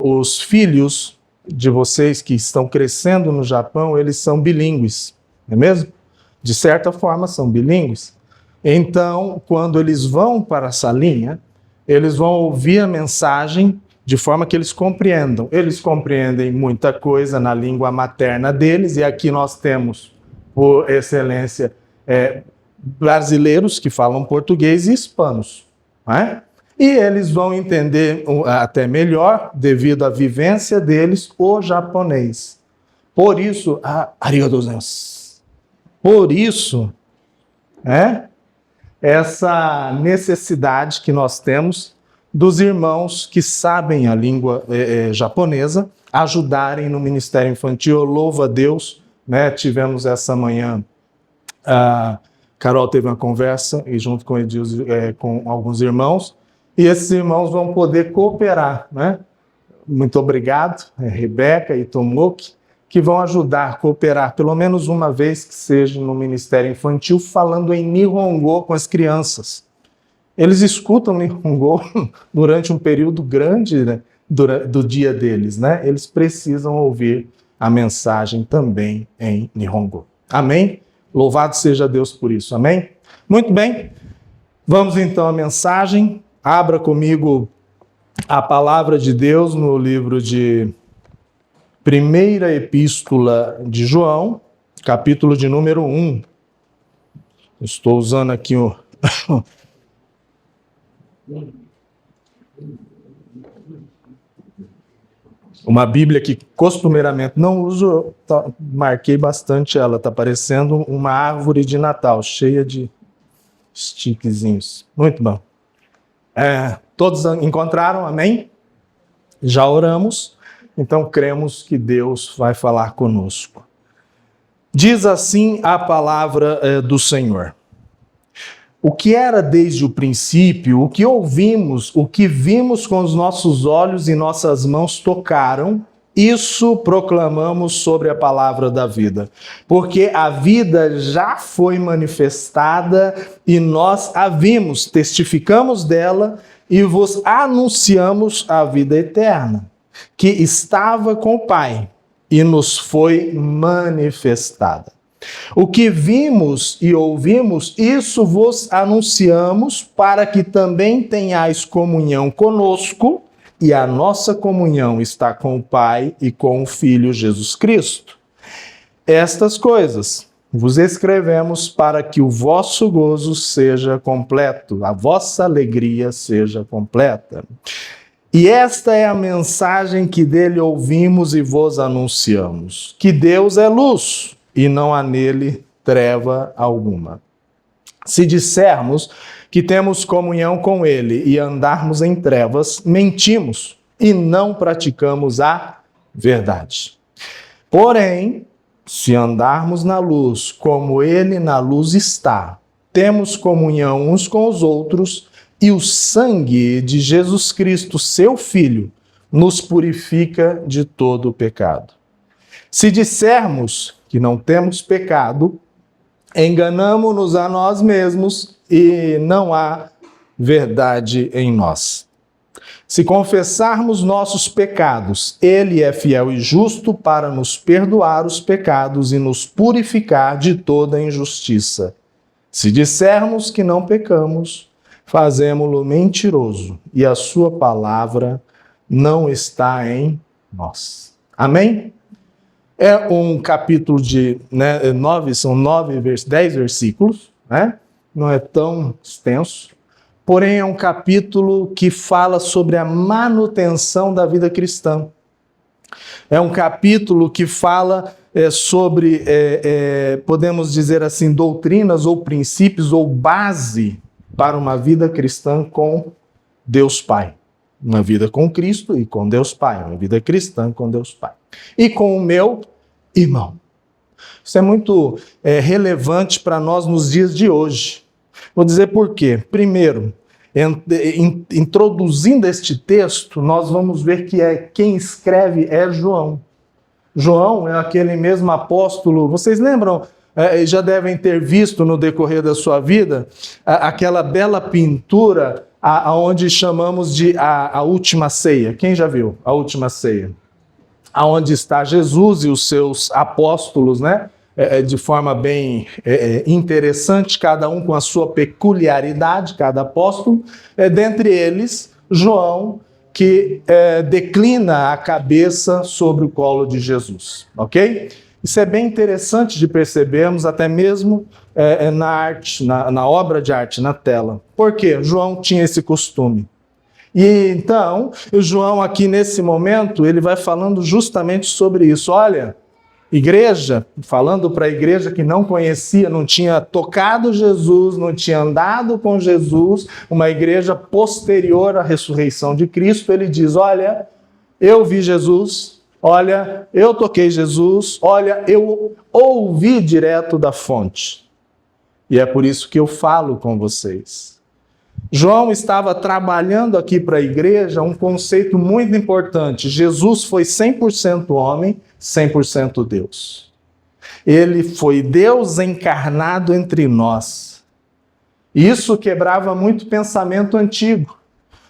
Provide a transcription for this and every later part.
Os filhos de vocês que estão crescendo no Japão, eles são bilíngues, não é mesmo? De certa forma, são bilíngues. Então, quando eles vão para a salinha, eles vão ouvir a mensagem de forma que eles compreendam. Eles compreendem muita coisa na língua materna deles, e aqui nós temos, por excelência, brasileiros que falam português e hispanos, não é? E eles vão entender até melhor, devido à vivência deles, o japonês. Por isso, arigatou gozaimasu. Por isso, essa necessidade que nós temos dos irmãos que sabem a língua japonesa ajudarem no ministério infantil. Eu louvo a Deus, né? Tivemos essa manhã, a Carol teve uma conversa e junto com Edilson, com alguns irmãos, e esses irmãos vão poder cooperar, né? Muito obrigado, Rebeca e Tomoki, que vão ajudar, cooperar pelo menos uma vez que seja no Ministério Infantil, falando em Nihongo com as crianças. Eles escutam Nihongo durante um período grande, né, do dia deles, né? Eles precisam ouvir a mensagem também em Nihongo. Amém? Louvado seja Deus por isso, amém? Muito bem, vamos então à mensagem. Abra comigo a palavra de Deus no livro de Primeira Epístola de João, capítulo de número 1. Estou usando aqui uma Bíblia que costumeiramente não uso, marquei bastante ela, está parecendo uma árvore de Natal, cheia de stickzinhos. Muito bom. Todos encontraram, amém? Já oramos, então cremos que Deus vai falar conosco. Diz assim a palavra do Senhor. O que era desde o princípio, o que ouvimos, o que vimos com os nossos olhos e nossas mãos tocaram, isso proclamamos sobre a palavra da vida. Porque a vida já foi manifestada e nós a vimos, testificamos dela e vos anunciamos a vida eterna, que estava com o Pai e nos foi manifestada. O que vimos e ouvimos, isso vos anunciamos para que também tenhais comunhão conosco, e a nossa comunhão está com o Pai e com o Filho Jesus Cristo. Estas coisas vos escrevemos para que o vosso gozo seja completo, a vossa alegria seja completa. E esta é a mensagem que dele ouvimos e vos anunciamos, que Deus é luz e não há nele treva alguma. Se dissermos que temos comunhão com ele e andarmos em trevas, mentimos e não praticamos a verdade. Porém, se andarmos na luz, como ele na luz está, temos comunhão uns com os outros, e o sangue de Jesus Cristo, seu Filho, nos purifica de todo o pecado. Se dissermos que não temos pecado, enganamo-nos a nós mesmos e não há verdade em nós. Se confessarmos nossos pecados, ele é fiel e justo para nos perdoar os pecados e nos purificar de toda injustiça. Se dissermos que não pecamos, fazemo-lo mentiroso e a sua palavra não está em nós. Amém? É um capítulo de 10 versículos, né? Não é tão extenso, porém é um capítulo que fala sobre a manutenção da vida cristã. É um capítulo que fala sobre, podemos dizer assim, doutrinas ou princípios ou base para uma vida cristã com Deus Pai. Uma vida com Cristo e com Deus Pai. Uma vida cristã com Deus Pai. E com o meu irmão. Isso é muito relevante para nós nos dias de hoje. Vou dizer por quê. Primeiro, introduzindo este texto, nós vamos ver que quem escreve é João. João é aquele mesmo apóstolo. Vocês lembram já devem ter visto no decorrer da sua vida aquela bela pintura aonde chamamos de a Última Ceia. Quem já viu a Última Ceia? Aonde está Jesus e os seus apóstolos, né? De forma bem interessante, cada um com a sua peculiaridade, cada apóstolo. Dentre eles, João, que declina a cabeça sobre o colo de Jesus, ok? Isso é bem interessante de percebermos, até mesmo na arte, na obra de arte, na tela. Por quê? João tinha esse costume. E então, o João aqui nesse momento, ele vai falando justamente sobre isso. Olha, igreja, falando para a igreja que não conhecia, não tinha tocado Jesus, não tinha andado com Jesus, uma igreja posterior à ressurreição de Cristo, ele diz, olha, eu vi Jesus, olha, eu toquei Jesus, olha, eu ouvi direto da fonte. E é por isso que eu falo com vocês. João estava trabalhando aqui para a igreja um conceito muito importante. Jesus foi 100% homem, 100% Deus. Ele foi Deus encarnado entre nós. Isso quebrava muito pensamento antigo.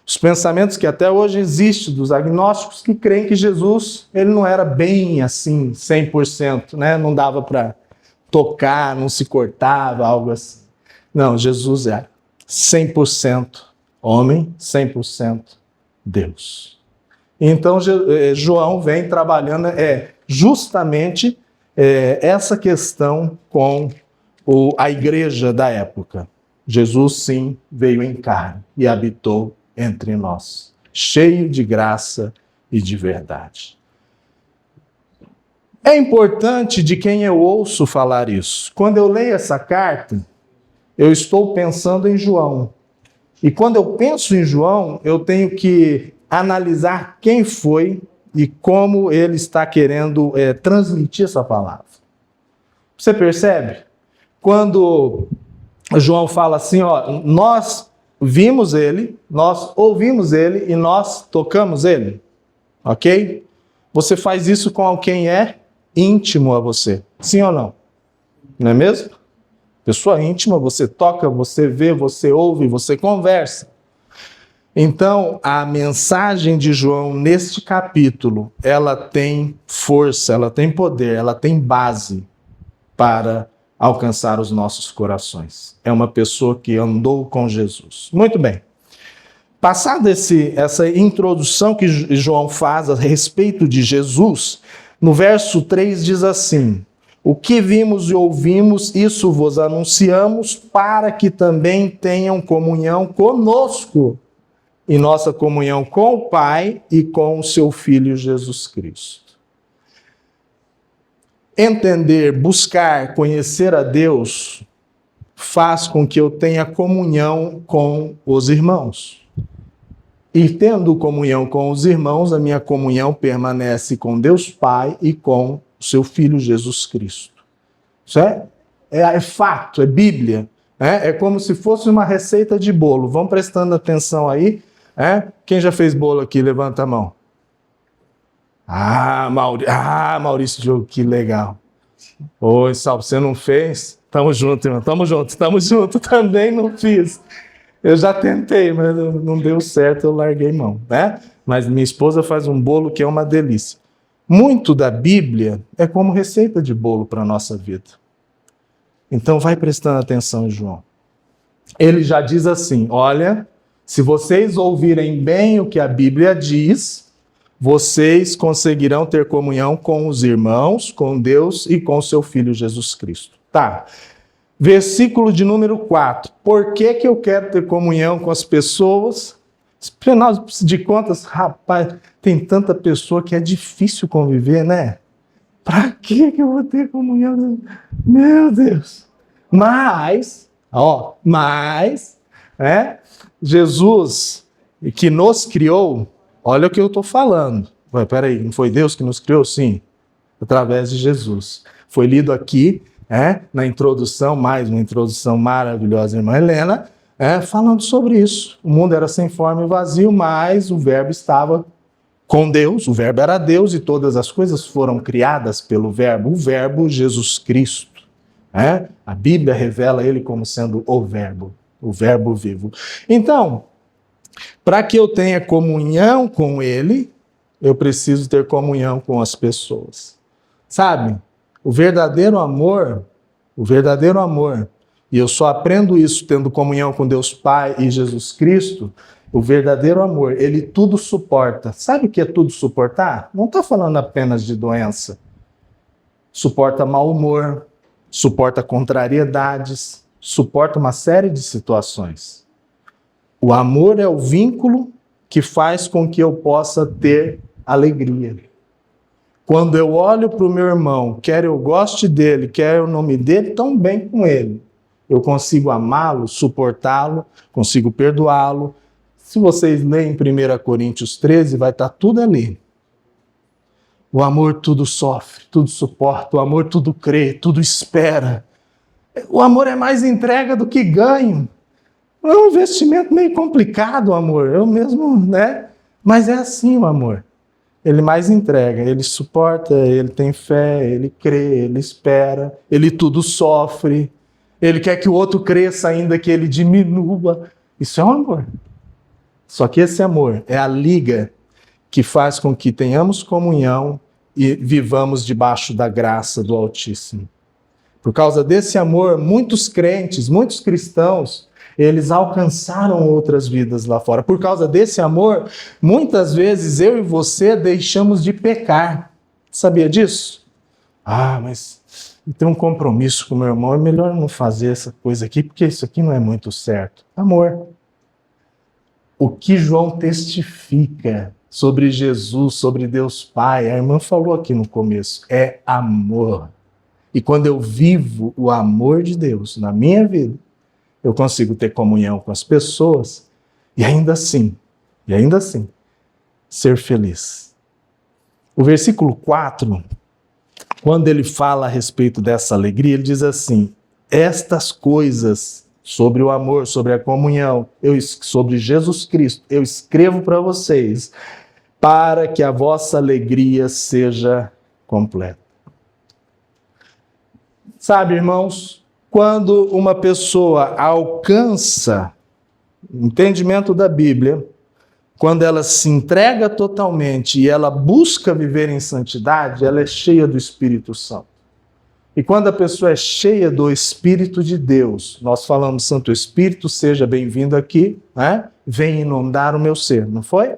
Os pensamentos que até hoje existem dos agnósticos que creem que Jesus ele não era bem assim, 100%, né? Não dava para tocar, não se cortava, algo assim. Não, Jesus era 100% homem, 100% Deus. Então, João vem trabalhando justamente essa questão com a igreja da época. Jesus, sim, veio em carne e habitou entre nós, cheio de graça e de verdade. É importante de quem eu ouço falar isso. Quando eu leio essa carta, eu estou pensando em João. E quando eu penso em João, eu tenho que analisar quem foi e como ele está querendo transmitir essa palavra. Você percebe? Quando João fala assim, ó, nós vimos ele, nós ouvimos ele e nós tocamos ele. Ok? Você faz isso com quem é íntimo a você. Sim ou não? Não é mesmo? Pessoa íntima, você toca, você vê, você ouve, você conversa. Então, a mensagem de João neste capítulo, ela tem força, ela tem poder, ela tem base para alcançar os nossos corações. É uma pessoa que andou com Jesus. Muito bem. Passada essa introdução que João faz a respeito de Jesus, no verso 3 diz assim: o que vimos e ouvimos, isso vos anunciamos, para que também tenham comunhão conosco, e nossa comunhão com o Pai e com o seu Filho Jesus Cristo. Entender, buscar, conhecer a Deus, faz com que eu tenha comunhão com os irmãos. E tendo comunhão com os irmãos, a minha comunhão permanece com Deus Pai e com o seu Filho Jesus Cristo. Isso é fato, é Bíblia. É como se fosse uma receita de bolo. Vão prestando atenção aí. Quem já fez bolo aqui? Levanta a mão. Maurício Diogo, que legal. Oi, Salvo, você não fez? Tamo junto, irmão. Tamo junto. Também não fiz. Eu já tentei, mas não deu certo, eu larguei mão, né? Mas minha esposa faz um bolo que é uma delícia. Muito da Bíblia é como receita de bolo para a nossa vida. Então vai prestando atenção, João. Ele já diz assim, olha, se vocês ouvirem bem o que a Bíblia diz, vocês conseguirão ter comunhão com os irmãos, com Deus e com o seu Filho Jesus Cristo. Tá. Versículo de número 4. Por que eu quero ter comunhão com as pessoas? Afinal de contas, rapaz, tem tanta pessoa que é difícil conviver, né? Para que eu vou ter comunhão? Meu Deus! Mas, Jesus, que nos criou, olha o que eu estou falando. Peraí, não foi Deus que nos criou? Sim, através de Jesus. Foi lido aqui, na introdução, mais uma introdução maravilhosa, irmã Helena, falando sobre isso. O mundo era sem forma e vazio, mas o Verbo estava com Deus, o Verbo era Deus e todas as coisas foram criadas pelo Verbo, o Verbo Jesus Cristo. né? A Bíblia revela ele como sendo o Verbo vivo. Então, para que eu tenha comunhão com ele, eu preciso ter comunhão com as pessoas. Sabe? O verdadeiro amor, e eu só aprendo isso tendo comunhão com Deus Pai e Jesus Cristo, o verdadeiro amor, ele tudo suporta. Sabe o que é tudo suportar? Não está falando apenas de doença. Suporta mau humor, suporta contrariedades, suporta uma série de situações. O amor é o vínculo que faz com que eu possa ter alegria. Quando eu olho para o meu irmão, quer eu goste dele, quer eu não me dê tão bem com ele, eu consigo amá-lo, suportá-lo, consigo perdoá-lo. Se vocês lerem 1 Coríntios 13, vai estar tudo ali. O amor tudo sofre, tudo suporta, o amor tudo crê, tudo espera. O amor é mais entrega do que ganho. É um investimento meio complicado, o amor. Eu mesmo, né? Mas é assim o amor. Ele mais entrega, ele suporta, ele tem fé, ele crê, ele espera, ele tudo sofre. Ele quer que o outro cresça ainda que ele diminua. Isso é um amor. Só que esse amor é a liga que faz com que tenhamos comunhão e vivamos debaixo da graça do Altíssimo. Por causa desse amor, muitos crentes, muitos cristãos, eles alcançaram outras vidas lá fora. Por causa desse amor, muitas vezes eu e você deixamos de pecar. Sabia disso? Ah, mas eu tenho um compromisso com meu irmão, é melhor não fazer essa coisa aqui, porque isso aqui não é muito certo. Amor. O que João testifica sobre Jesus, sobre Deus Pai, a irmã falou aqui no começo, é amor. E quando eu vivo o amor de Deus na minha vida, eu consigo ter comunhão com as pessoas e ainda assim, ser feliz. O versículo 4, quando ele fala a respeito dessa alegria, ele diz assim, estas coisas sobre o amor, sobre a comunhão, sobre Jesus Cristo, eu escrevo para vocês, para que a vossa alegria seja completa. Sabe, irmãos, quando uma pessoa alcança o entendimento da Bíblia, quando ela se entrega totalmente e ela busca viver em santidade, ela é cheia do Espírito Santo. E quando a pessoa é cheia do Espírito de Deus, nós falamos, Santo Espírito, seja bem-vindo aqui, né? Vem inundar o meu ser, não foi?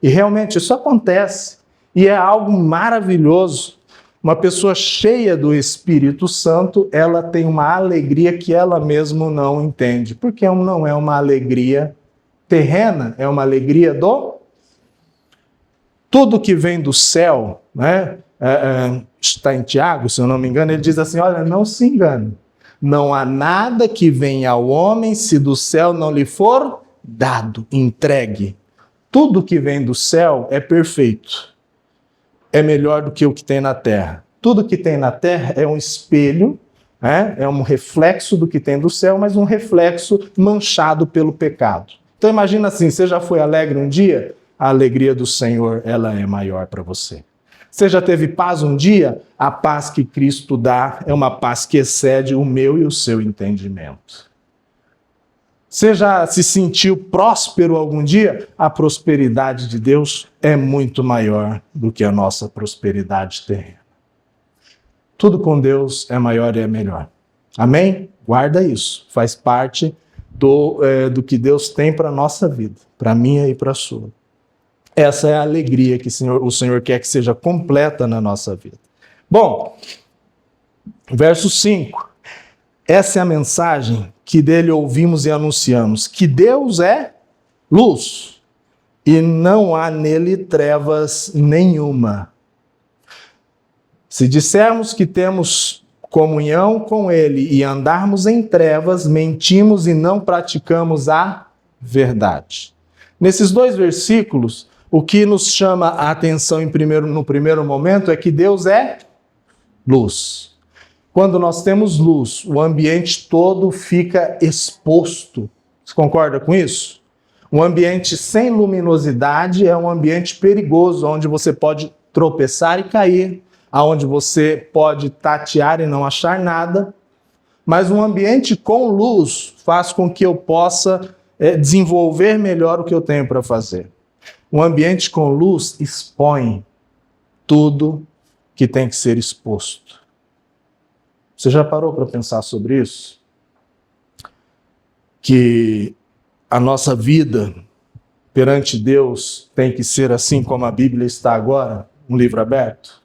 E realmente isso acontece. E é algo maravilhoso. Uma pessoa cheia do Espírito Santo, ela tem uma alegria que ela mesma não entende. Porque não é uma alegria terrena, é uma alegria do... Tudo que vem do céu, né? Está em Tiago, se eu não me engano, ele diz assim, olha, não se engane. Não há nada que venha ao homem se do céu não lhe for dado, entregue. Tudo que vem do céu é perfeito. É melhor do que o que tem na terra. Tudo que tem na terra é um espelho, né? É um reflexo do que tem do céu, mas um reflexo manchado pelo pecado. Então imagina assim, você já foi alegre um dia? A alegria do Senhor, ela é maior para você. Você já teve paz um dia? A paz que Cristo dá é uma paz que excede o meu e o seu entendimento. Você já se sentiu próspero algum dia? A prosperidade de Deus é muito maior do que a nossa prosperidade terrena. Tudo com Deus é maior e é melhor. Amém? Guarda isso. Faz parte do que Deus tem para a nossa vida, para a minha e para a sua. Essa é a alegria que o Senhor quer que seja completa na nossa vida. Bom, verso 5. Essa é a mensagem que dele ouvimos e anunciamos, que Deus é luz e não há nele trevas nenhuma. Se dissermos que temos comunhão com ele e andarmos em trevas, mentimos e não praticamos a verdade. Nesses dois versículos, o que nos chama a atenção no primeiro momento é que Deus é luz. Quando nós temos luz, o ambiente todo fica exposto. Você concorda com isso? Um ambiente sem luminosidade é um ambiente perigoso, onde você pode tropeçar e cair, onde você pode tatear e não achar nada. Mas um ambiente com luz faz com que eu possa desenvolver melhor o que eu tenho para fazer. Um ambiente com luz expõe tudo que tem que ser exposto. Você já parou para pensar sobre isso? Que a nossa vida perante Deus tem que ser assim como a Bíblia está agora, um livro aberto?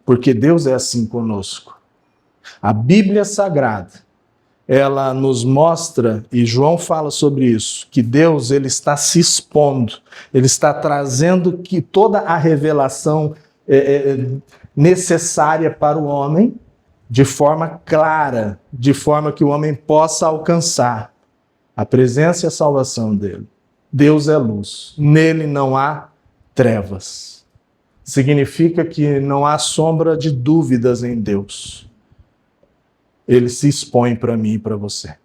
Porque Deus é assim conosco. A Bíblia Sagrada, ela nos mostra, e João fala sobre isso, que Deus ele está se expondo, ele está trazendo que toda a revelação necessária para o homem, de forma clara, de forma que o homem possa alcançar a presença e a salvação dele. Deus é luz, nele não há trevas. Significa que não há sombra de dúvidas em Deus. Ele se expõe para mim e para você.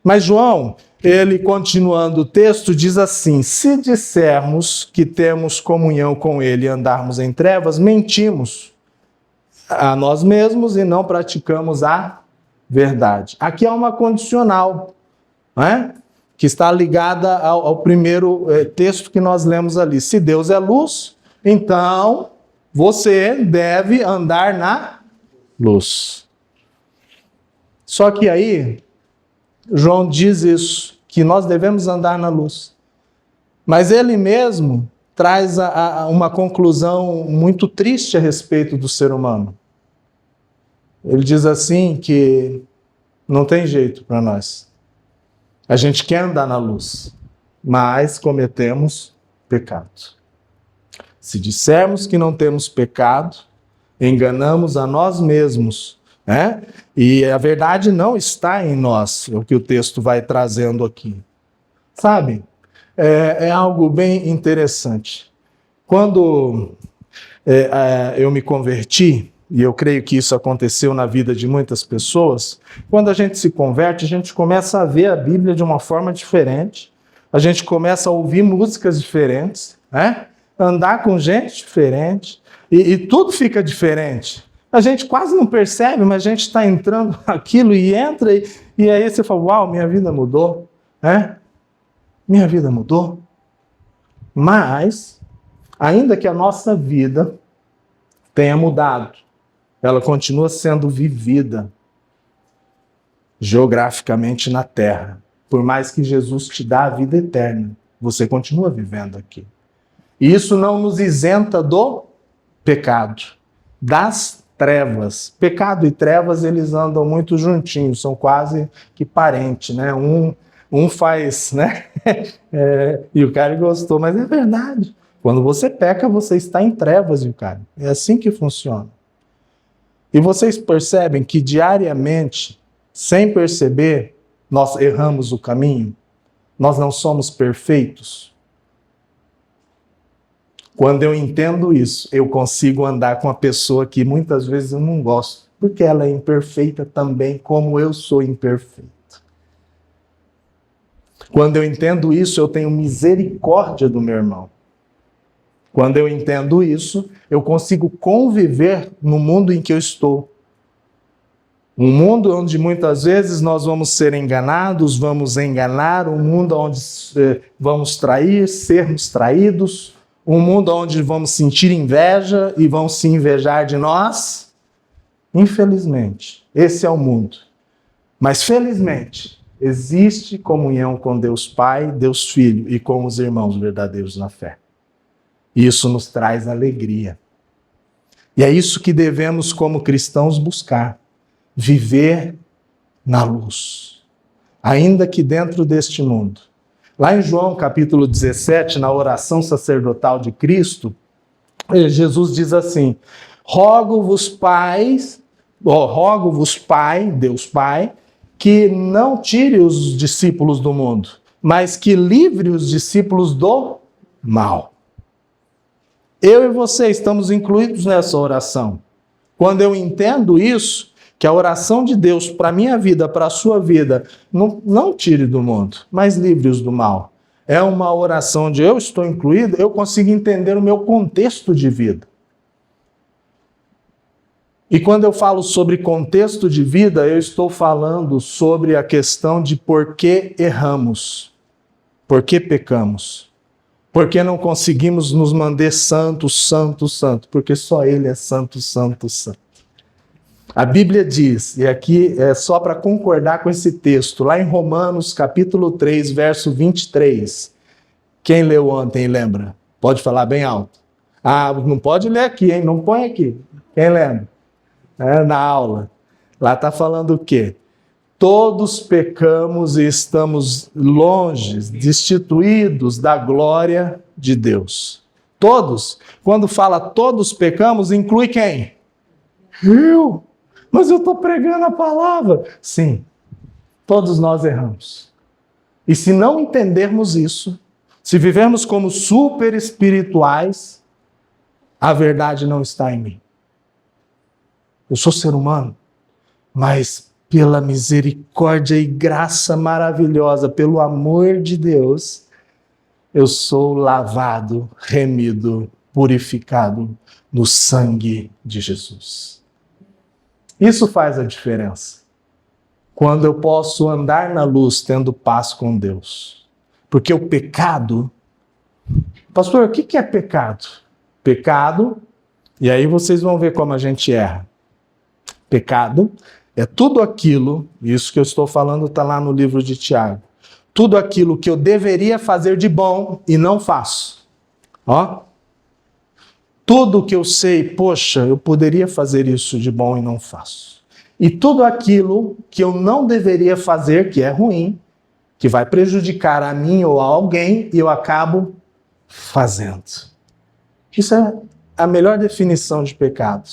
Mas João, ele continuando o texto, diz assim: se dissermos que temos comunhão com ele e andarmos em trevas, mentimos a nós mesmos e não praticamos a verdade. Aqui há uma condicional, não é? Que está ligada ao primeiro texto que nós lemos ali. Se Deus é luz, então você deve andar na luz. Só que aí, João diz isso, que nós devemos andar na luz. Mas ele mesmo traz uma conclusão muito triste a respeito do ser humano. Ele diz assim que não tem jeito para nós. A gente quer andar na luz, mas cometemos pecado. Se dissermos que não temos pecado, enganamos a nós mesmos, né? E a verdade não está em nós, é o que o texto vai trazendo aqui. Sabe, é algo bem interessante. Quando eu me converti, e eu creio que isso aconteceu na vida de muitas pessoas, quando a gente se converte, a gente começa a ver a Bíblia de uma forma diferente, a gente começa a ouvir músicas diferentes, né? Andar com gente diferente, e tudo fica diferente. A gente quase não percebe, mas a gente está entrando naquilo e entra, e aí você fala, uau, minha vida mudou, né? Minha vida mudou. Mas, ainda que a nossa vida tenha mudado, ela continua sendo vivida geograficamente na Terra. Por mais que Jesus te dá a vida eterna, você continua vivendo aqui. E isso não nos isenta do pecado, das trevas. Pecado e trevas, eles andam muito juntinhos, são quase que parentes, né? Um faz, né? E o cara gostou, mas é verdade. Quando você peca, você está em trevas, viu, cara? É assim que funciona. E vocês percebem que diariamente, sem perceber, nós erramos o caminho? Nós não somos perfeitos? Quando eu entendo isso, eu consigo andar com a pessoa que muitas vezes eu não gosto, porque ela é imperfeita também, como eu sou imperfeito. Quando eu entendo isso, eu tenho misericórdia do meu irmão. Quando eu entendo isso, eu consigo conviver no mundo em que eu estou. Um mundo onde muitas vezes nós vamos ser enganados, vamos enganar, um mundo onde vamos trair, sermos traídos, um mundo onde vamos sentir inveja e vão se invejar de nós. Infelizmente, esse é o mundo. Mas felizmente, existe comunhão com Deus Pai, Deus Filho e com os irmãos verdadeiros na fé. Isso nos traz alegria. E é isso que devemos, como cristãos, buscar. Viver na luz. Ainda que dentro deste mundo. Lá em João capítulo 17, na oração sacerdotal de Cristo, Jesus diz assim: rogo-vos, Pai, Deus Pai, que não tire os discípulos do mundo, mas que livre os discípulos do mal. Eu e você estamos incluídos nessa oração. Quando eu entendo isso, que a oração de Deus para a minha vida, para a sua vida, não tire do mundo, mas livre-os do mal. É uma oração onde eu estou incluído, eu consigo entender o meu contexto de vida. E quando eu falo sobre contexto de vida, eu estou falando sobre a questão de por que erramos, por que pecamos, por que não conseguimos nos manter santo, santo, santo, porque só Ele é santo, santo, santo. A Bíblia diz, e aqui é só para concordar com esse texto, lá em Romanos capítulo 3, verso 23. Quem leu ontem lembra? Pode falar bem alto. Ah, não pode ler aqui, hein? Não põe aqui. Quem lembra? Na aula. Lá está falando o quê? Todos pecamos e estamos longe, destituídos da glória de Deus. Todos. Quando fala todos pecamos, inclui quem? Eu. Mas eu estou pregando a palavra. Sim, todos nós erramos. E se não entendermos isso, se vivermos como super espirituais, a verdade não está em mim. Eu sou ser humano, mas pela misericórdia e graça maravilhosa, pelo amor de Deus, eu sou lavado, remido, purificado no sangue de Jesus. Isso faz a diferença. Quando eu posso andar na luz tendo paz com Deus. Porque o pecado... Pastor, o que é pecado? Pecado, e aí vocês vão ver como a gente erra. Pecado é tudo aquilo, isso que eu estou falando está lá no livro de Tiago, tudo aquilo que eu deveria fazer de bom e não faço. Ó, tudo que eu sei, poxa, eu poderia fazer isso de bom e não faço. E tudo aquilo que eu não deveria fazer, que é ruim, que vai prejudicar a mim ou a alguém, e eu acabo fazendo. Isso é a melhor definição de pecado.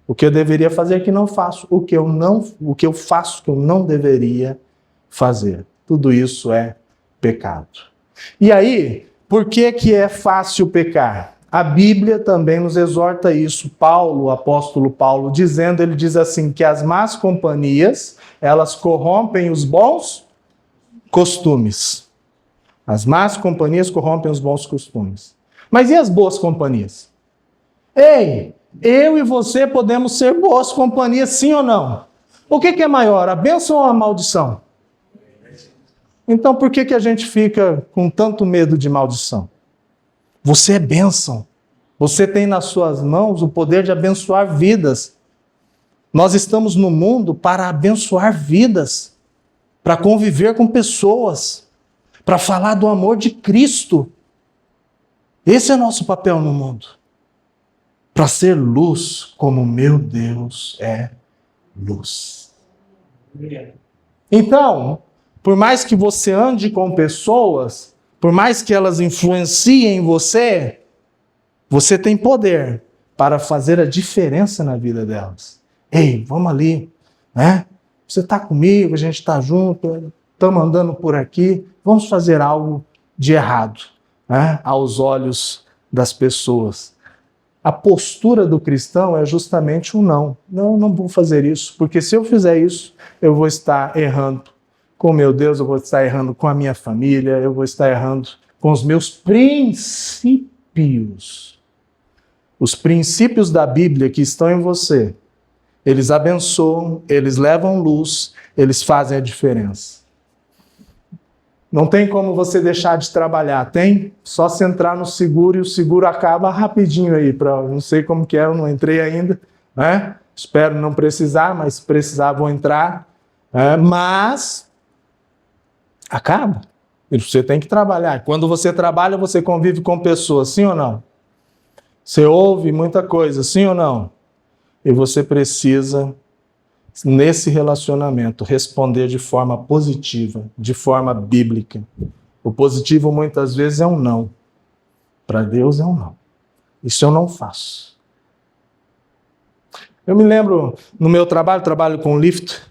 O que eu deveria fazer que não faço, o que eu faço que eu não deveria fazer. Tudo isso é pecado. E aí, por que é fácil pecar? A Bíblia também nos exorta isso. Paulo, o apóstolo Paulo, ele diz assim, que as más companhias, elas corrompem os bons costumes. As más companhias corrompem os bons costumes. Mas e as boas companhias? Ei, eu e você podemos ser boas companhias, sim ou não? O que é maior, a bênção ou a maldição? Então por que a gente fica com tanto medo de maldição? Você é bênção. Você tem nas suas mãos o poder de abençoar vidas. Nós estamos no mundo para abençoar vidas, para conviver com pessoas, para falar do amor de Cristo. Esse é nosso papel no mundo. Para ser luz, como meu Deus é luz. Então, por mais que você ande com pessoas, por mais que elas influenciem você, você tem poder para fazer a diferença na vida delas. Ei, vamos ali, né? Você está comigo, a gente está junto, estamos andando por aqui, vamos fazer algo de errado, né? Aos olhos das pessoas. A postura do cristão é justamente um não. Não vou fazer isso, porque se eu fizer isso, eu vou estar errando com meu Deus, eu vou estar errando com a minha família, eu vou estar errando com os meus princípios. Os princípios da Bíblia que estão em você, eles abençoam, eles levam luz, eles fazem a diferença. Não tem como você deixar de trabalhar, tem? Só se entrar no seguro e o seguro acaba rapidinho aí. Não sei como que é, eu não entrei ainda, né? Espero não precisar, mas se precisar vou entrar. Mas acaba. E você tem que trabalhar. Quando você trabalha, você convive com pessoas, sim ou não? Você ouve muita coisa, sim ou não? E você precisa, nesse relacionamento, responder de forma positiva, de forma bíblica. O positivo muitas vezes é um não. Para Deus é um não. Isso eu não faço. Eu me lembro, no meu trabalho com lift,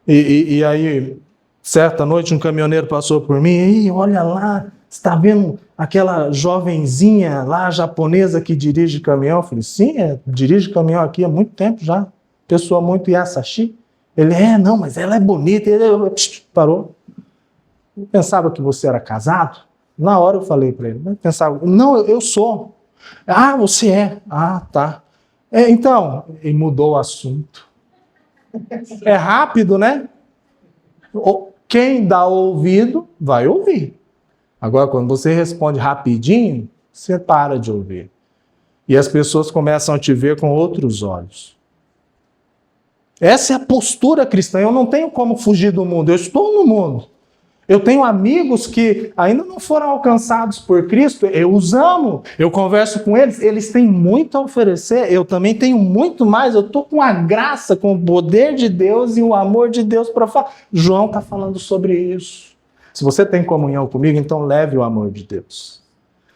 e aí, certa noite, um caminhoneiro passou por mim, e olha lá, você está vendo aquela jovenzinha lá, japonesa, que dirige caminhão? Eu falei, sim, dirige caminhão aqui há muito tempo já. Pessoa muito Yasashi. Ele, não, mas ela é bonita. Ele parou. Eu pensava que você era casado. Na hora eu falei para ele. Eu pensava, não, eu sou. Ah, você é. Ah, tá. Então, e mudou o assunto. É rápido, né? Quem dá ouvido, vai ouvir. Agora, quando você responde rapidinho, você para de ouvir. E as pessoas começam a te ver com outros olhos. Essa é a postura cristã. Eu não tenho como fugir do mundo. Eu estou no mundo. Eu tenho amigos que ainda não foram alcançados por Cristo. Eu os amo. Eu converso com eles. Eles têm muito a oferecer. Eu também tenho muito mais. Eu estou com a graça, com o poder de Deus e o amor de Deus para falar. João está falando sobre isso. Se você tem comunhão comigo, então leve o amor de Deus.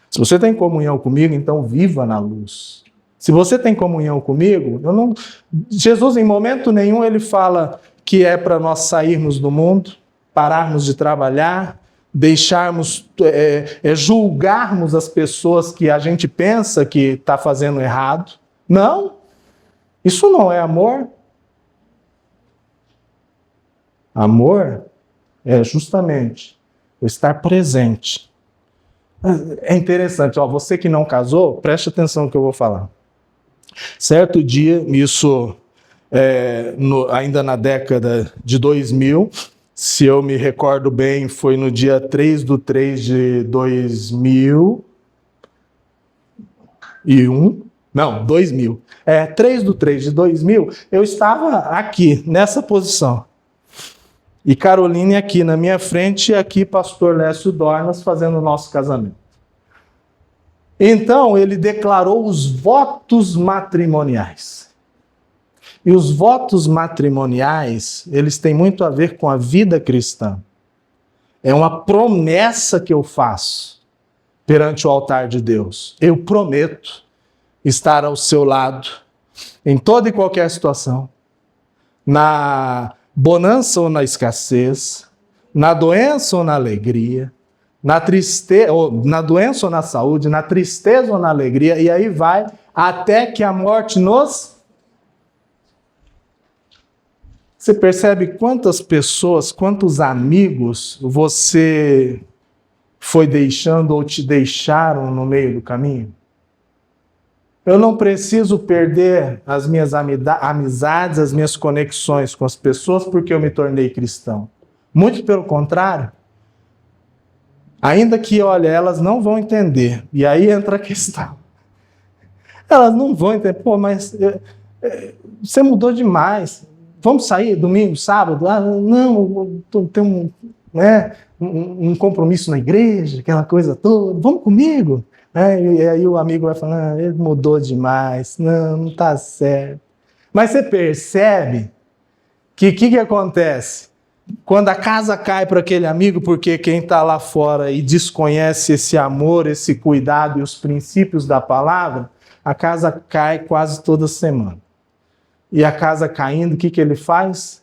Se você tem comunhão comigo, então viva na luz. Se você tem comunhão comigo, Jesus em momento nenhum ele fala que é para nós sairmos do mundo, pararmos de trabalhar, deixarmos, julgarmos as pessoas que a gente pensa que está fazendo errado. Não, isso não é amor. Amor é justamente o estar presente. É interessante, você que não casou, preste atenção no que eu vou falar. Certo dia, isso ainda na década de 2000, se eu me recordo bem, foi no dia 3/3 de 2001. Não, 2000. 3/3 de 2000, eu estava aqui, nessa posição. E Caroline aqui na minha frente, e aqui pastor Lécio Dornas fazendo o nosso casamento. Então, ele declarou os votos matrimoniais. E os votos matrimoniais, eles têm muito a ver com a vida cristã. É uma promessa que eu faço perante o altar de Deus. Eu prometo estar ao seu lado em toda e qualquer situação. Na bonança ou na escassez, na doença ou na alegria, na tristeza, ou na doença ou na saúde, na tristeza ou na alegria, e aí vai até que a morte nos... Você percebe quantas pessoas, quantos amigos você foi deixando ou te deixaram no meio do caminho? Eu não preciso perder as minhas amizades, as minhas conexões com as pessoas porque eu me tornei cristão. Muito pelo contrário. Ainda que, olha, elas não vão entender. E aí entra a questão. Elas não vão entender. Pô, mas você mudou demais. Vamos sair domingo, sábado? Não, tem um compromisso na igreja, aquela coisa toda. Vamos comigo? E aí o amigo vai falando, ele mudou demais, não está certo. Mas você percebe que o que acontece? Quando a casa cai para aquele amigo, porque quem está lá fora e desconhece esse amor, esse cuidado e os princípios da palavra, a casa cai quase toda semana. E a casa caindo, o que ele faz?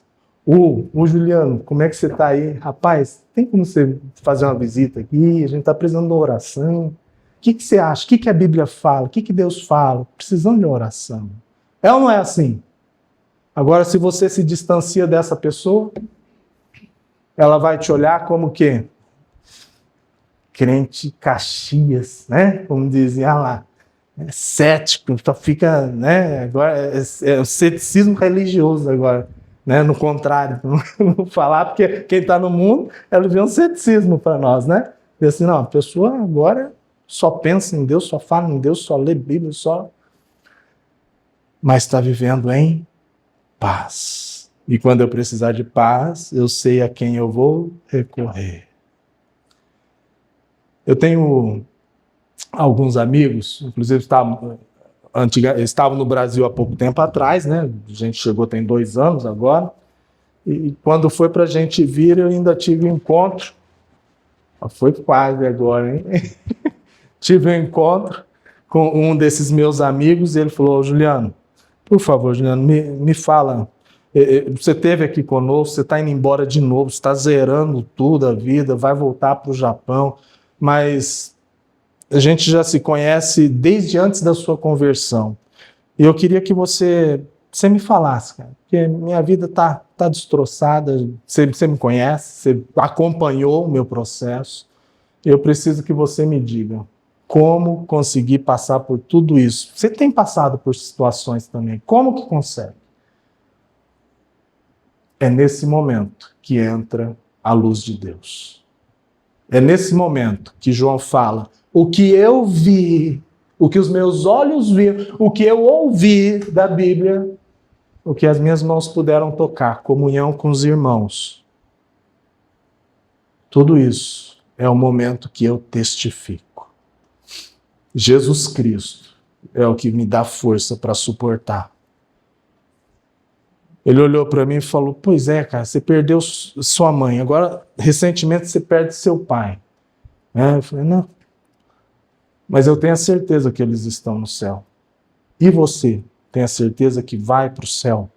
Juliano, como é que você está aí? Rapaz, tem como você fazer uma visita aqui? A gente está precisando de uma oração. O que você acha? O que a Bíblia fala? O que Deus fala? Precisamos de uma oração. É ou não é assim? Agora, se você se distancia dessa pessoa, ela vai te olhar como o quê? Crente Caxias, né? Como dizia lá. Cético, então fica, né? Agora é o ceticismo religioso agora, né? No contrário, não falar, porque quem está no mundo, ela vê um ceticismo para nós, né? E assim, não, a pessoa agora só pensa em Deus, só fala em Deus, só lê Bíblia, mas está vivendo em paz. E quando eu precisar de paz, eu sei a quem eu vou recorrer. Eu tenho alguns amigos, inclusive estavam no Brasil há pouco tempo atrás, né? A gente chegou tem 2 anos agora. E quando foi para a gente vir, eu ainda tive um encontro. Foi quase agora, hein? Tive um encontro com um desses meus amigos e ele falou, Juliano, por favor, Juliano, me fala, você esteve aqui conosco, você está indo embora de novo, você está zerando tudo a vida, vai voltar para o Japão, mas a gente já se conhece desde antes da sua conversão. E eu queria que você me falasse, cara, porque minha vida está destroçada, você me conhece, você acompanhou o meu processo, eu preciso que você me diga. Como conseguir passar por tudo isso? Você tem passado por situações também. Como que consegue? É nesse momento que entra a luz de Deus. É nesse momento que João fala: o que eu vi, o que os meus olhos viram, o que eu ouvi da Bíblia, o que as minhas mãos puderam tocar, comunhão com os irmãos. Tudo isso é o momento que eu testifico. Jesus Cristo é o que me dá força para suportar. Ele olhou para mim e falou: pois é, cara, você perdeu sua mãe, agora recentemente você perde seu pai. Eu falei: não, mas eu tenho a certeza que eles estão no céu. E você tem a certeza que vai para o céu?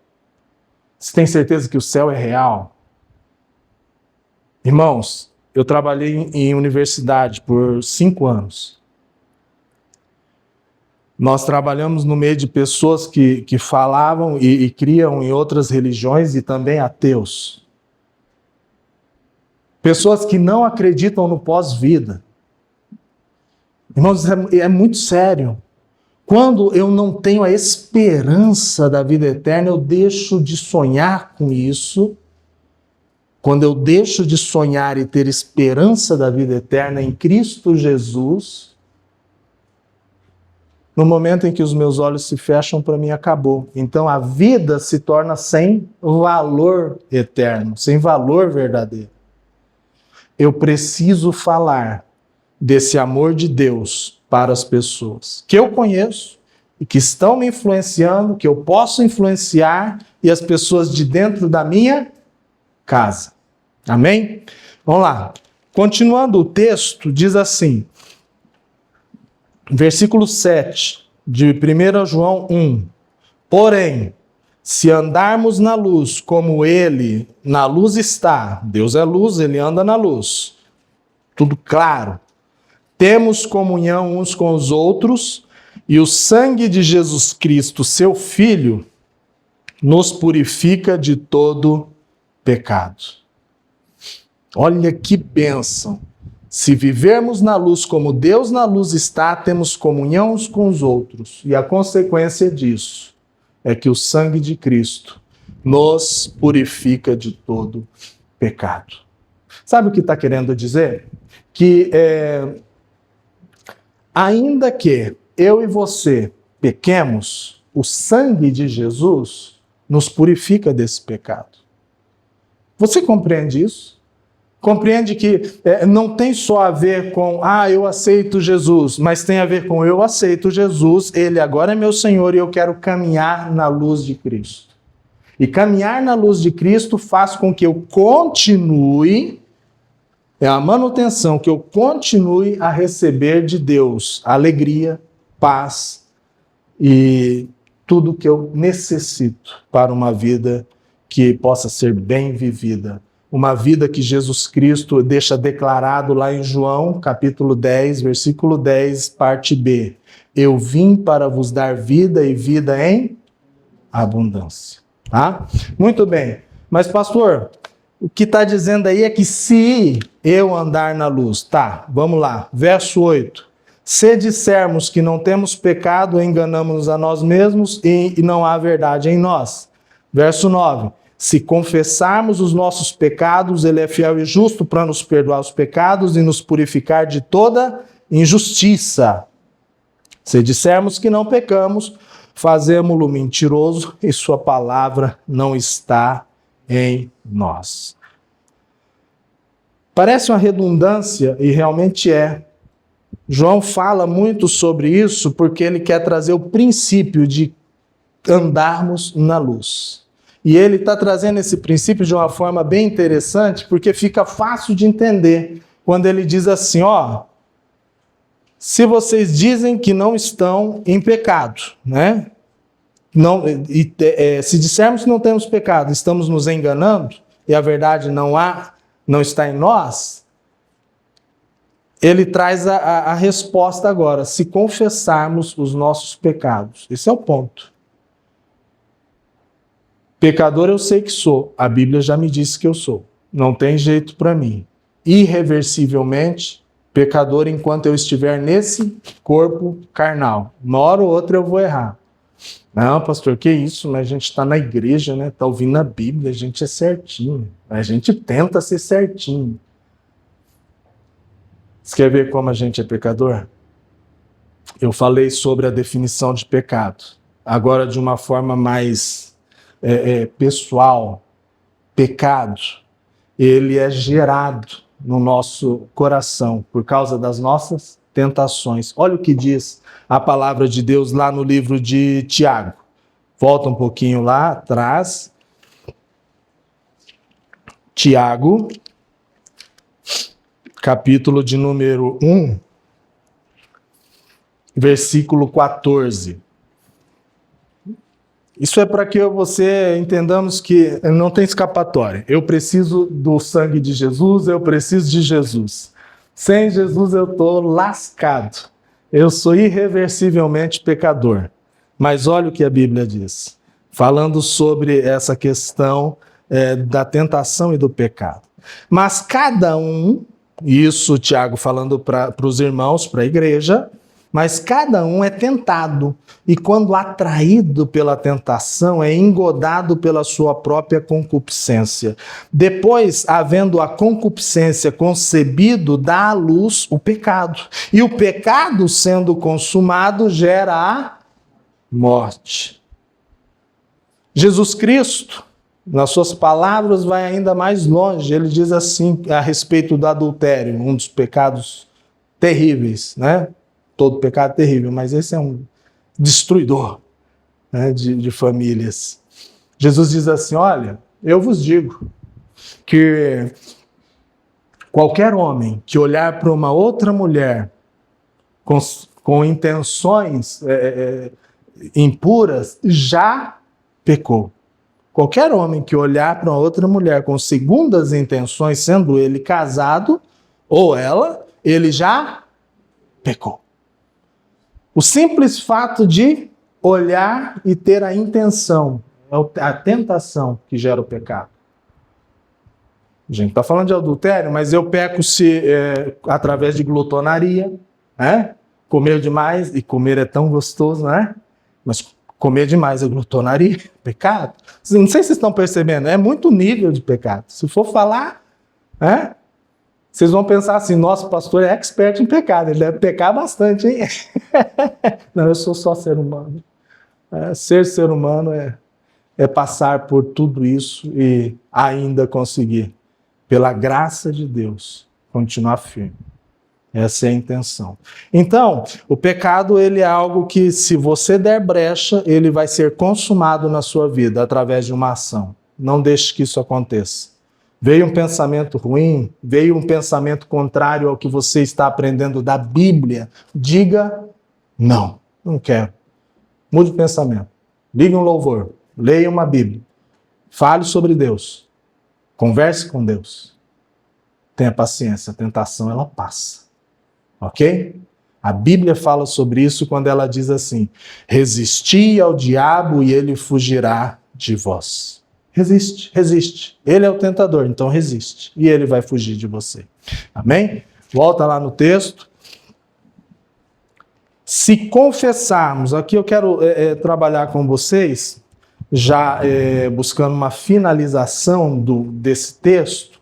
Você tem certeza que o céu é real? Irmãos, eu trabalhei em universidade por 5 anos. Nós trabalhamos no meio de pessoas que falavam e criam em outras religiões e também ateus. Pessoas que não acreditam no pós-vida. Irmãos, é muito sério. Quando eu não tenho a esperança da vida eterna, eu deixo de sonhar com isso. Quando eu deixo de sonhar e ter esperança da vida eterna em Cristo Jesus, no momento em que os meus olhos se fecham, para mim acabou. Então a vida se torna sem valor eterno, sem valor verdadeiro. Eu preciso falar desse amor de Deus para as pessoas que eu conheço e que estão me influenciando, que eu posso influenciar, e as pessoas de dentro da minha casa. Amém? Vamos lá. Continuando o texto, diz assim, versículo 7 de 1 João 1. Porém, se andarmos na luz como ele na luz está, Deus é luz, ele anda na luz, tudo claro, temos comunhão uns com os outros, e o sangue de Jesus Cristo, seu Filho, nos purifica de todo pecado. Olha que bênção! Se vivermos na luz como Deus na luz está, temos comunhão uns com os outros. E a consequência disso é que o sangue de Cristo nos purifica de todo pecado. Sabe o que está querendo dizer? Que ainda que eu e você pequemos, o sangue de Jesus nos purifica desse pecado. Você compreende isso? Compreende que não tem só a ver com, eu aceito Jesus, mas tem a ver com eu aceito Jesus, ele agora é meu Senhor e eu quero caminhar na luz de Cristo. E caminhar na luz de Cristo faz com que eu continue, é a manutenção, que eu continue a receber de Deus alegria, paz e tudo que eu necessito para uma vida que possa ser bem vivida. Uma vida que Jesus Cristo deixa declarado lá em João, capítulo 10, versículo 10, parte B. Eu vim para vos dar vida e vida em abundância. Tá? Muito bem. Mas, pastor, o que está dizendo aí é que se eu andar na luz, tá, vamos lá, verso 8. Se dissermos que não temos pecado, enganamos-nos a nós mesmos e não há verdade em nós. Verso 9. Se confessarmos os nossos pecados, ele é fiel e justo para nos perdoar os pecados e nos purificar de toda injustiça. Se dissermos que não pecamos, fazemo-lo mentiroso e sua palavra não está em nós. Parece uma redundância e realmente é. João fala muito sobre isso porque ele quer trazer o princípio de andarmos na luz. E ele está trazendo esse princípio de uma forma bem interessante, porque fica fácil de entender quando ele diz assim, se vocês dizem que não estão em pecado, né? Se dissermos que não temos pecado, estamos nos enganando, e a verdade não está em nós, ele traz a resposta agora, se confessarmos os nossos pecados. Esse é o ponto. Pecador eu sei que sou, a Bíblia já me disse que eu sou. Não tem jeito para mim. Irreversivelmente, Pecador enquanto eu estiver nesse corpo carnal. Uma hora ou outra eu vou errar. Não, pastor, que isso? Mas a gente está na igreja, né? Está ouvindo a Bíblia, a gente é certinho. A gente tenta ser certinho. Você quer ver como a gente é pecador? Eu falei sobre a definição de pecado. Agora, de uma forma mais pessoal, pecado, ele é gerado no nosso coração por causa das nossas tentações. Olha o que diz a palavra de Deus lá no livro de Tiago. Volta um pouquinho lá atrás. Tiago, capítulo de número 1, versículo 14. Isso é para que você entendamos que não tem escapatória. Eu preciso do sangue de Jesus, eu preciso de Jesus. Sem Jesus eu estou lascado. Eu sou irreversivelmente pecador. Mas olha o que a Bíblia diz, falando sobre essa questão da tentação e do pecado. Mas cada um, isso Tiago falando para os irmãos, para a igreja, mas cada um é tentado, e quando atraído pela tentação, é engodado pela sua própria concupiscência. Depois, havendo a concupiscência concebido, dá à luz o pecado. E o pecado, sendo consumado, gera a morte. Jesus Cristo, nas suas palavras, vai ainda mais longe. Ele diz assim a respeito do adultério, um dos pecados terríveis, né? Todo pecado é terrível, mas esse é um destruidor, né, de famílias. Jesus diz assim, olha, eu vos digo que qualquer homem que olhar para uma outra mulher com intenções impuras, já pecou. Qualquer homem que olhar para uma outra mulher com segundas intenções, sendo ele casado ou ela, ele já pecou. O simples fato de olhar e ter a intenção, a tentação que gera o pecado. A gente está falando de adultério, mas eu peco através de glutonaria, né? Comer demais, e comer é tão gostoso, né? Mas comer demais é glutonaria, pecado. Não sei se vocês estão percebendo, é muito nível de pecado. Se for falar, né? Vocês vão pensar assim, nosso pastor é expert em pecado, ele deve pecar bastante, hein? Não, eu sou só ser humano. Ser humano é passar por tudo isso e ainda conseguir, pela graça de Deus, continuar firme. Essa é a intenção. Então, o pecado ele é algo que, se você der brecha, ele vai ser consumado na sua vida através de uma ação. Não deixe que isso aconteça. Veio um pensamento ruim, veio um pensamento contrário ao que você está aprendendo da Bíblia, diga não, não quero. Mude o pensamento, ligue um louvor, leia uma Bíblia, fale sobre Deus, converse com Deus. Tenha paciência, a tentação ela passa, ok? A Bíblia fala sobre isso quando ela diz assim, resisti ao diabo e ele fugirá de vós. Resiste. Ele é o tentador, então resiste. E ele vai fugir de você. Amém? Volta lá no texto. Se confessarmos, aqui eu quero trabalhar com vocês, já buscando uma finalização desse texto,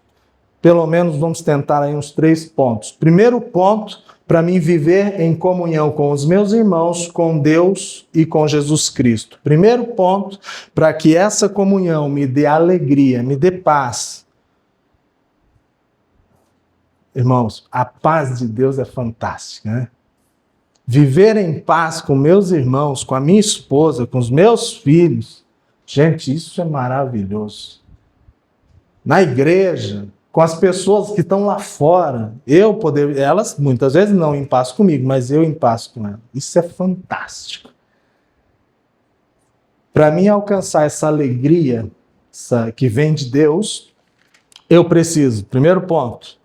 pelo menos vamos tentar aí uns 3 pontos. Primeiro ponto, para mim viver em comunhão com os meus irmãos, com Deus e com Jesus Cristo. Primeiro ponto, para que essa comunhão me dê alegria, me dê paz. Irmãos, a paz de Deus é fantástica, né? Viver em paz com meus irmãos, com a minha esposa, com os meus filhos, gente, isso é maravilhoso. Na igreja, com as pessoas que estão lá fora, elas muitas vezes não em paz comigo, mas eu em paz com elas. Isso é fantástico. Para mim alcançar essa alegria que vem de Deus, eu preciso, primeiro ponto,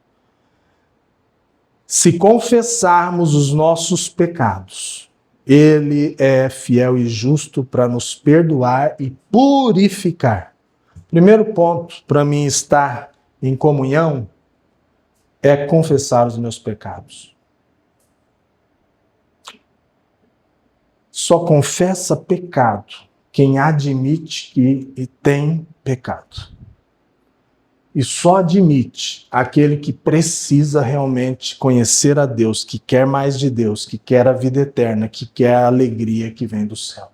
se confessarmos os nossos pecados, Ele é fiel e justo para nos perdoar e purificar. Primeiro ponto para mim estar em comunhão é confessar os meus pecados. Só confessa pecado quem admite que tem pecado. E só admite aquele que precisa realmente conhecer a Deus, que quer mais de Deus, que quer a vida eterna, que quer a alegria que vem do céu.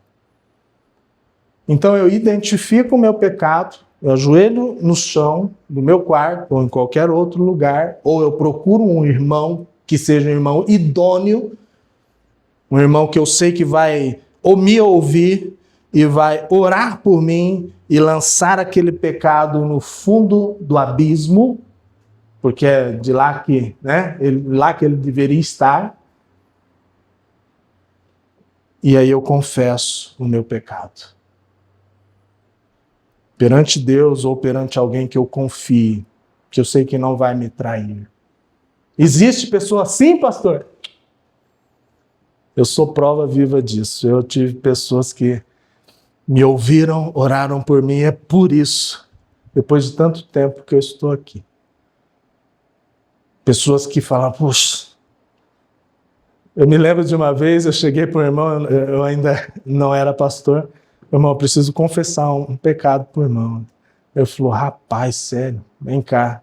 Então eu identifico o meu pecado, eu ajoelho no chão do meu quarto ou em qualquer outro lugar, ou eu procuro um irmão que seja um irmão idôneo, um irmão que eu sei que vai ou me ouvir e vai orar por mim e lançar aquele pecado no fundo do abismo, porque é de lá que, lá que ele deveria estar. E aí eu confesso o meu pecado. Perante Deus ou perante alguém que eu confie, que eu sei que não vai me trair. Existe pessoa assim, pastor? Eu sou prova viva disso. Eu tive pessoas que me ouviram, oraram por mim, é por isso, depois de tanto tempo que eu estou aqui. Pessoas que falam, puxa, eu me lembro de uma vez, eu cheguei para o irmão, eu ainda não era pastor, irmão, eu preciso confessar um pecado para o irmão. Ele falou, rapaz, sério, vem cá.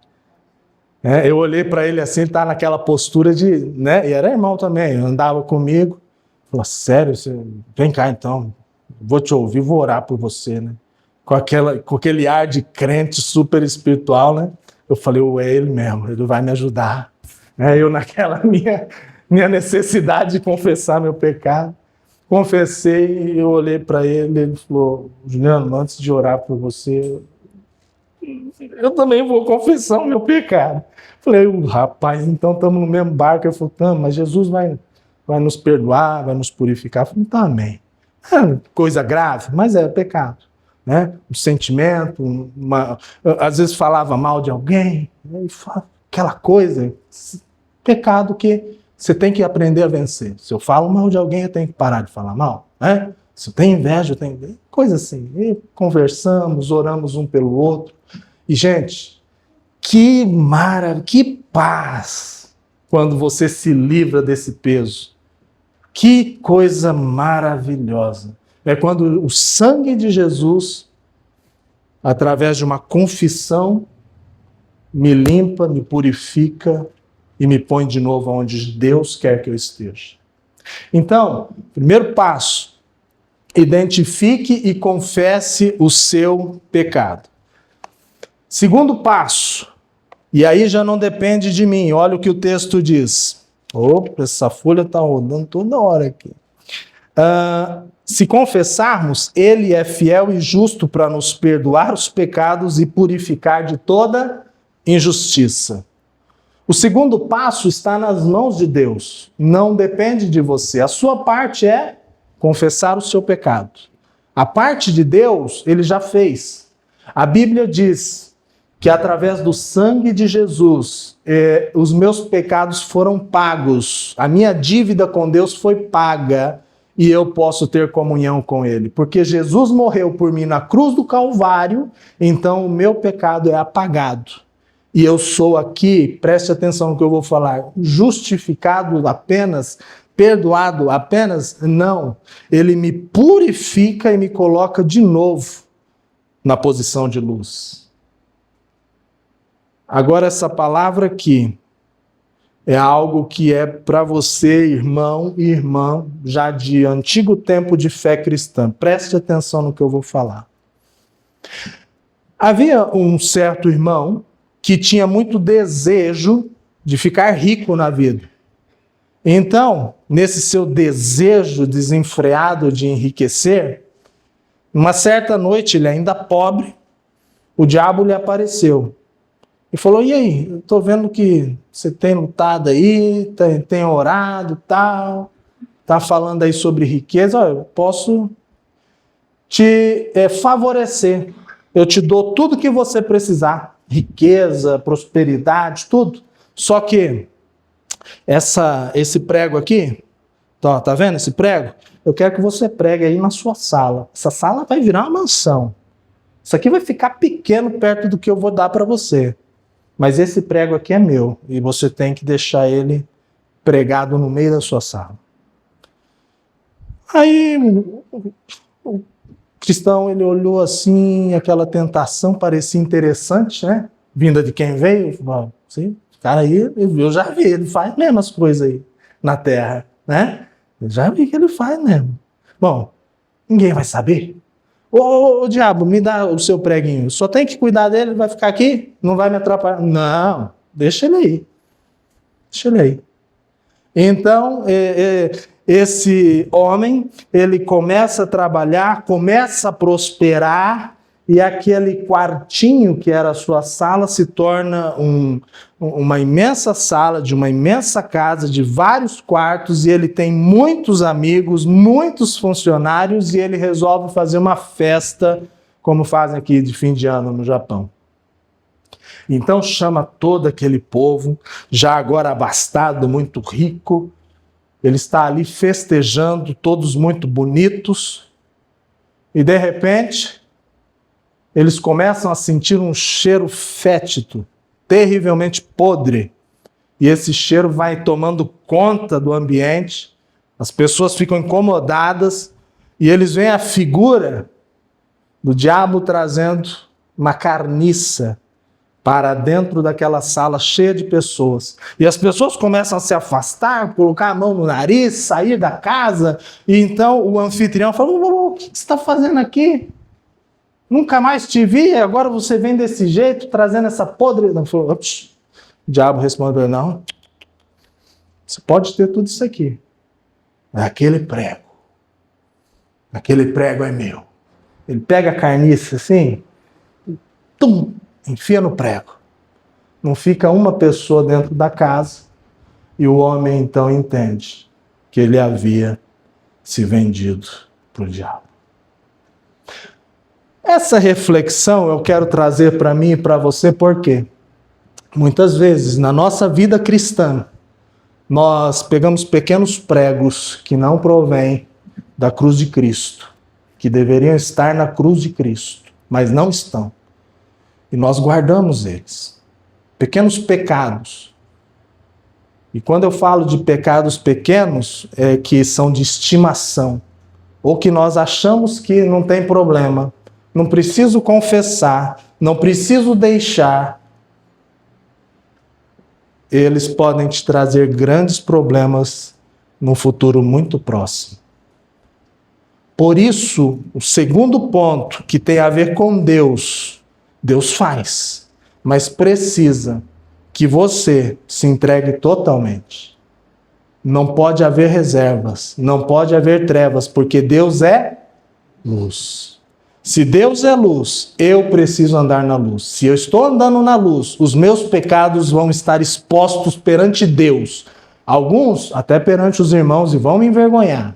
Eu olhei para ele assim, ele estava naquela postura de, e era irmão também, andava comigo. Ele falou, sério, vem cá então. Vou te ouvir, vou orar por você, com aquele ar de crente super espiritual, Eu falei, é ele mesmo, ele vai me ajudar. Eu naquela minha necessidade de confessar meu pecado, confessei, eu olhei para ele, ele falou, Juliano, antes de orar por você, eu também vou confessar o meu pecado. Falei, rapaz, então estamos no mesmo barco. Ele falou, mas Jesus vai nos perdoar, vai nos purificar. Eu falei, então amém. Coisa grave, mas é pecado, Um sentimento, às vezes falava mal de alguém, aquela coisa, pecado que você tem que aprender a vencer. Se eu falo mal de alguém, eu tenho que parar de falar mal, Se eu tenho inveja, eu tenho coisa assim. E conversamos, oramos um pelo outro. E, gente, que maravilha, que paz quando você se livra desse peso. Que coisa maravilhosa. É quando o sangue de Jesus, através de uma confissão, me limpa, me purifica e me põe de novo onde Deus quer que eu esteja. Então, primeiro passo, identifique e confesse o seu pecado. Segundo passo, e aí já não depende de mim, olha o que o texto diz. Opa, essa folha está rodando toda hora aqui. Se confessarmos, Ele é fiel e justo para nos perdoar os pecados e purificar de toda injustiça. O segundo passo está nas mãos de Deus, não depende de você. A sua parte é confessar o seu pecado. A parte de Deus, Ele já fez. A Bíblia diz que através do sangue de Jesus, os meus pecados foram pagos, a minha dívida com Deus foi paga e eu posso ter comunhão com Ele. Porque Jesus morreu por mim na cruz do Calvário, então o meu pecado é apagado. E eu sou aqui, preste atenção no que eu vou falar, justificado apenas, perdoado apenas? Não. Ele me purifica e me coloca de novo na posição de luz. Agora, essa palavra aqui é algo que é para você, irmão e irmã, já de antigo tempo de fé cristã. Preste atenção no que eu vou falar. Havia um certo irmão que tinha muito desejo de ficar rico na vida. Então, nesse seu desejo desenfreado de enriquecer, uma certa noite, ele ainda pobre, o diabo lhe apareceu. E falou, e aí, eu estou vendo que você tem lutado aí, tem orado e tal, está falando aí sobre riqueza, eu posso te favorecer. Eu te dou tudo que você precisar, riqueza, prosperidade, tudo. Só que esse prego aqui, tá vendo esse prego? Eu quero que você pregue aí na sua sala. Essa sala vai virar uma mansão. Isso aqui vai ficar pequeno perto do que eu vou dar para você. mas esse prego aqui é meu e você tem que deixar ele pregado no meio da sua sala. Aí o cristão, ele olhou assim, aquela tentação parecia interessante, né? Vinda de quem veio, sim, cara aí, eu já vi, ele faz mesmo as coisas aí na terra, né? Eu já vi que ele faz mesmo. Bom, ninguém vai saber. Ô, diabo, me dá o seu preguinho. Só tem que cuidar dele, ele vai ficar aqui? Não vai me atrapalhar? Não, deixa ele aí. Deixa ele aí. Então, esse homem, ele começa a trabalhar, começa a prosperar, e aquele quartinho que era a sua sala se torna uma imensa sala de uma imensa casa de vários quartos, e ele tem muitos amigos, muitos funcionários, e ele resolve fazer uma festa, como fazem aqui de fim de ano no Japão. Então chama todo aquele povo, já agora abastado, muito rico, ele está ali festejando, todos muito bonitos, e de repente eles começam a sentir um cheiro fétido, terrivelmente podre. E esse cheiro vai tomando conta do ambiente, as pessoas ficam incomodadas, e eles veem a figura do diabo trazendo uma carniça para dentro daquela sala cheia de pessoas. E as pessoas começam a se afastar, colocar a mão no nariz, sair da casa, e então o anfitrião fala: o que você está fazendo aqui? Nunca mais te vi, agora você vem desse jeito, trazendo essa podridão. O diabo respondeu: não, você pode ter tudo isso aqui. É aquele prego é meu. Ele pega a carniça assim, tum, enfia no prego. Não fica uma pessoa dentro da casa, e o homem então entende que ele havia se vendido para o diabo. Essa reflexão eu quero trazer para mim e para você, porque muitas vezes na nossa vida cristã nós pegamos pequenos pregos que não provêm da cruz de Cristo, que deveriam estar na cruz de Cristo, mas não estão. E nós guardamos eles. Pequenos pecados. E quando eu falo de pecados pequenos, é que são de estimação, ou que nós achamos que não tem problema, não preciso confessar, não preciso deixar, eles podem te trazer grandes problemas no futuro muito próximo. Por isso, o segundo ponto, que tem a ver com Deus, Deus faz, mas precisa que você se entregue totalmente. Não pode haver reservas, não pode haver trevas, porque Deus é luz. Se Deus é luz, eu preciso andar na luz. Se eu estou andando na luz, os meus pecados vão estar expostos perante Deus. Alguns até perante os irmãos e vão me envergonhar.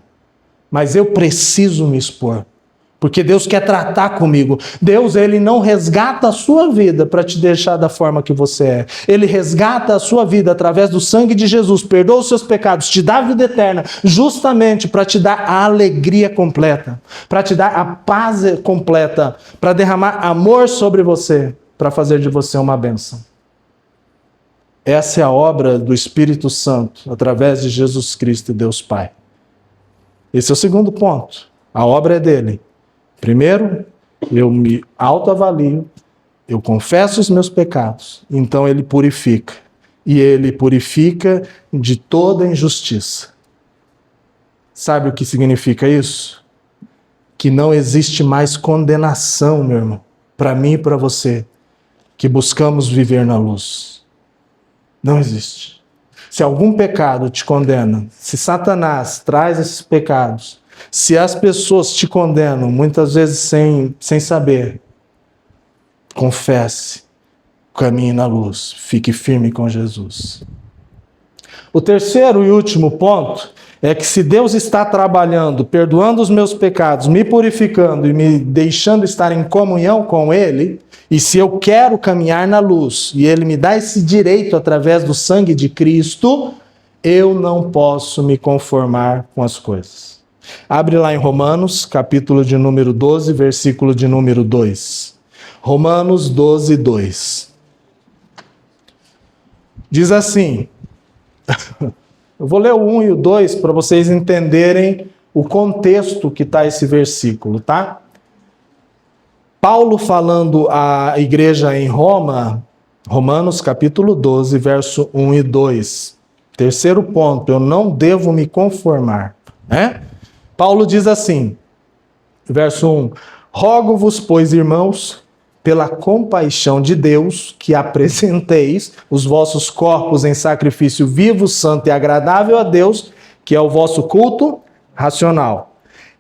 Mas eu preciso me expor, porque Deus quer tratar comigo. Deus, ele não resgata a sua vida para te deixar da forma que você é. Ele resgata a sua vida através do sangue de Jesus, perdoa os seus pecados, te dá a vida eterna, justamente para te dar a alegria completa, para te dar a paz completa, para derramar amor sobre você, para fazer de você uma bênção. Essa é a obra do Espírito Santo, através de Jesus Cristo e Deus Pai. Esse é o segundo ponto. A obra é dele. Primeiro, eu me autoavalio, eu confesso os meus pecados, então ele purifica. E ele purifica de toda injustiça. Sabe o que significa isso? Que não existe mais condenação, meu irmão, para mim e para você, que buscamos viver na luz. Não existe. Se algum pecado te condena, se Satanás traz esses pecados, se as pessoas te condenam, muitas vezes sem saber, confesse, caminhe na luz, fique firme com Jesus. O terceiro e último ponto é que se Deus está trabalhando, perdoando os meus pecados, me purificando e me deixando estar em comunhão com Ele, e se eu quero caminhar na luz, e Ele me dá esse direito através do sangue de Cristo, eu não posso me conformar com as coisas. Abre lá em Romanos, capítulo de número 12, versículo de número 2. Romanos 12, 2. Diz assim, eu vou ler o 1 e o 2 para vocês entenderem o contexto que está esse versículo, tá? Paulo falando à igreja em Roma, Romanos capítulo 12, verso 1 e 2. Terceiro ponto, eu não devo me conformar, né? Paulo diz assim, verso 1, rogo-vos, pois, irmãos, pela compaixão de Deus, que apresenteis os vossos corpos em sacrifício vivo, santo e agradável a Deus, que é o vosso culto racional.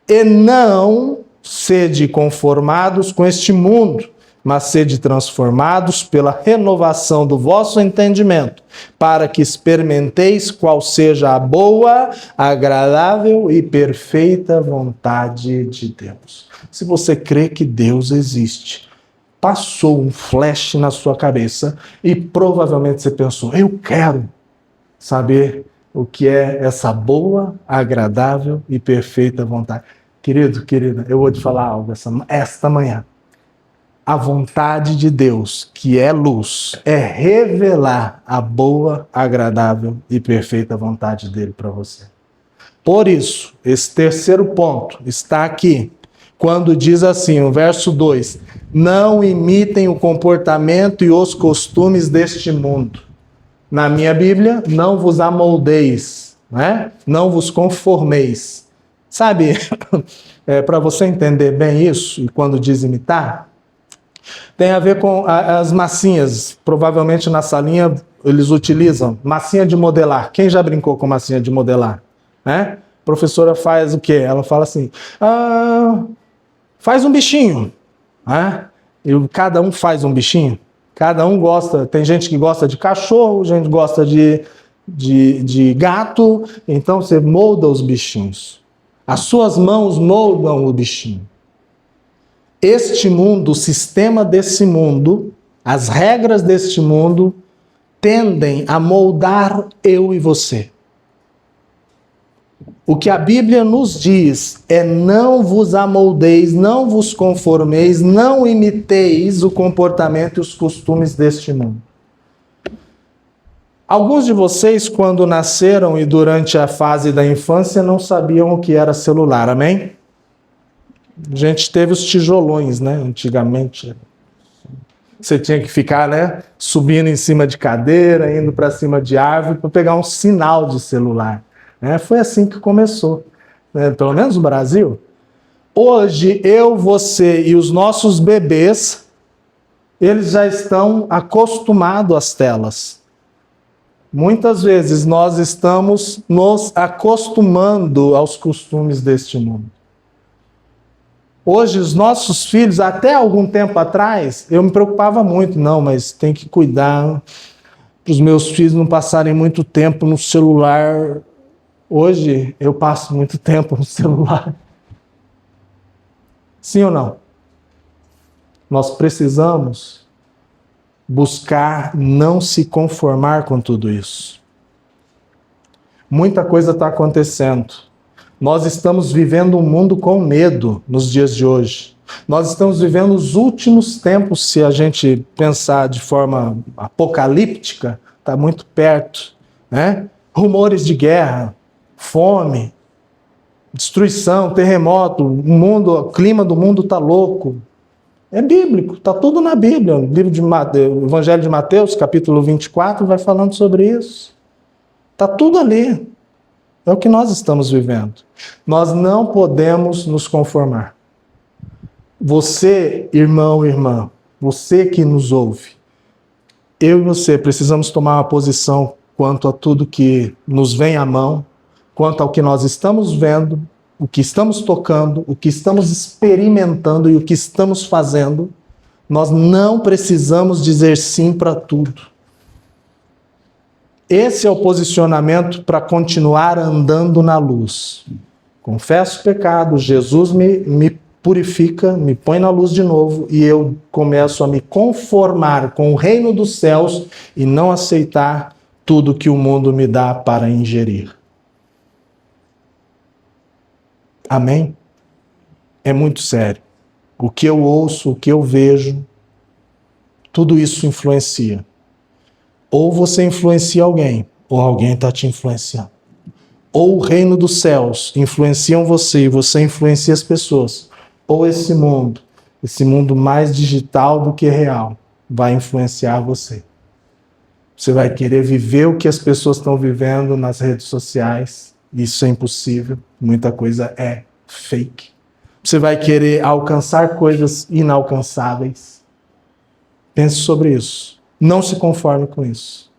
E não sede conformados com este mundo, mas sede transformados pela renovação do vosso entendimento, para que experimenteis qual seja a boa, agradável e perfeita vontade de Deus. Se você crê que Deus existe, passou um flash na sua cabeça e provavelmente você pensou, eu quero saber o que é essa boa, agradável e perfeita vontade. Querido, querida, eu vou te falar algo esta manhã. A vontade de Deus, que é luz, é revelar a boa, agradável e perfeita vontade dele para você. Por isso, esse terceiro ponto está aqui, quando diz assim, o verso 2, não imitem o comportamento e os costumes deste mundo. Na minha Bíblia, não vos amoldeis, né? Não vos conformeis. Sabe, para você entender bem isso, e quando diz imitar, tem a ver com as massinhas. Provavelmente na salinha eles utilizam massinha de modelar. Quem já brincou com massinha de modelar? Né? A professora faz o quê? Ela fala assim, faz um bichinho. Né? E cada um faz um bichinho. Cada um gosta. Tem gente que gosta de cachorro, gente que gosta de gato. Então você molda os bichinhos. As suas mãos moldam o bichinho. Este mundo, o sistema desse mundo, as regras deste mundo, tendem a moldar eu e você. O que a Bíblia nos diz é não vos amoldeis, não vos conformeis, não imiteis o comportamento e os costumes deste mundo. Alguns de vocês, quando nasceram e durante a fase da infância, não sabiam o que era celular, amém? A gente teve os tijolões, né? Antigamente. Você tinha que ficar, né? Subindo em cima de cadeira, indo para cima de árvore para pegar um sinal de celular. Né? Foi assim que começou, né? Pelo menos no Brasil. Hoje, eu, você e os nossos bebês, eles já estão acostumados às telas. Muitas vezes nós estamos nos acostumando aos costumes deste mundo. Hoje, os nossos filhos, até algum tempo atrás, eu me preocupava muito. Não, mas tem que cuidar para os meus filhos não passarem muito tempo no celular. Hoje, eu passo muito tempo no celular. Sim ou não? Nós precisamos buscar não se conformar com tudo isso. Muita coisa está acontecendo. Nós estamos vivendo um mundo com medo nos dias de hoje. Nós estamos vivendo os últimos tempos, se a gente pensar de forma apocalíptica, está muito perto, né? Rumores de guerra, fome, destruição, terremoto, o clima do mundo está louco. É bíblico, está tudo na Bíblia. O livro de o Evangelho de Mateus, capítulo 24, vai falando sobre isso. Está tudo ali. É o que nós estamos vivendo. Nós não podemos nos conformar. Você, irmão, irmã, você que nos ouve, eu e você precisamos tomar uma posição quanto a tudo que nos vem à mão, quanto ao que nós estamos vendo, o que estamos tocando, o que estamos experimentando e o que estamos fazendo. Nós não precisamos dizer sim para tudo. Esse é o posicionamento para continuar andando na luz. Confesso o pecado, Jesus me purifica, me põe na luz de novo e eu começo a me conformar com o reino dos céus e não aceitar tudo que o mundo me dá para ingerir. Amém? É muito sério. O que eu ouço, o que eu vejo, tudo isso influencia. Ou você influencia alguém, ou alguém está te influenciando. Ou o reino dos céus influenciam você e você influencia as pessoas. Ou esse mundo mais digital do que real, vai influenciar você. Você vai querer viver o que as pessoas estão vivendo nas redes sociais. Isso é impossível. Muita coisa é fake. Você vai querer alcançar coisas inalcançáveis. Pense sobre isso. Não se conforme com isso.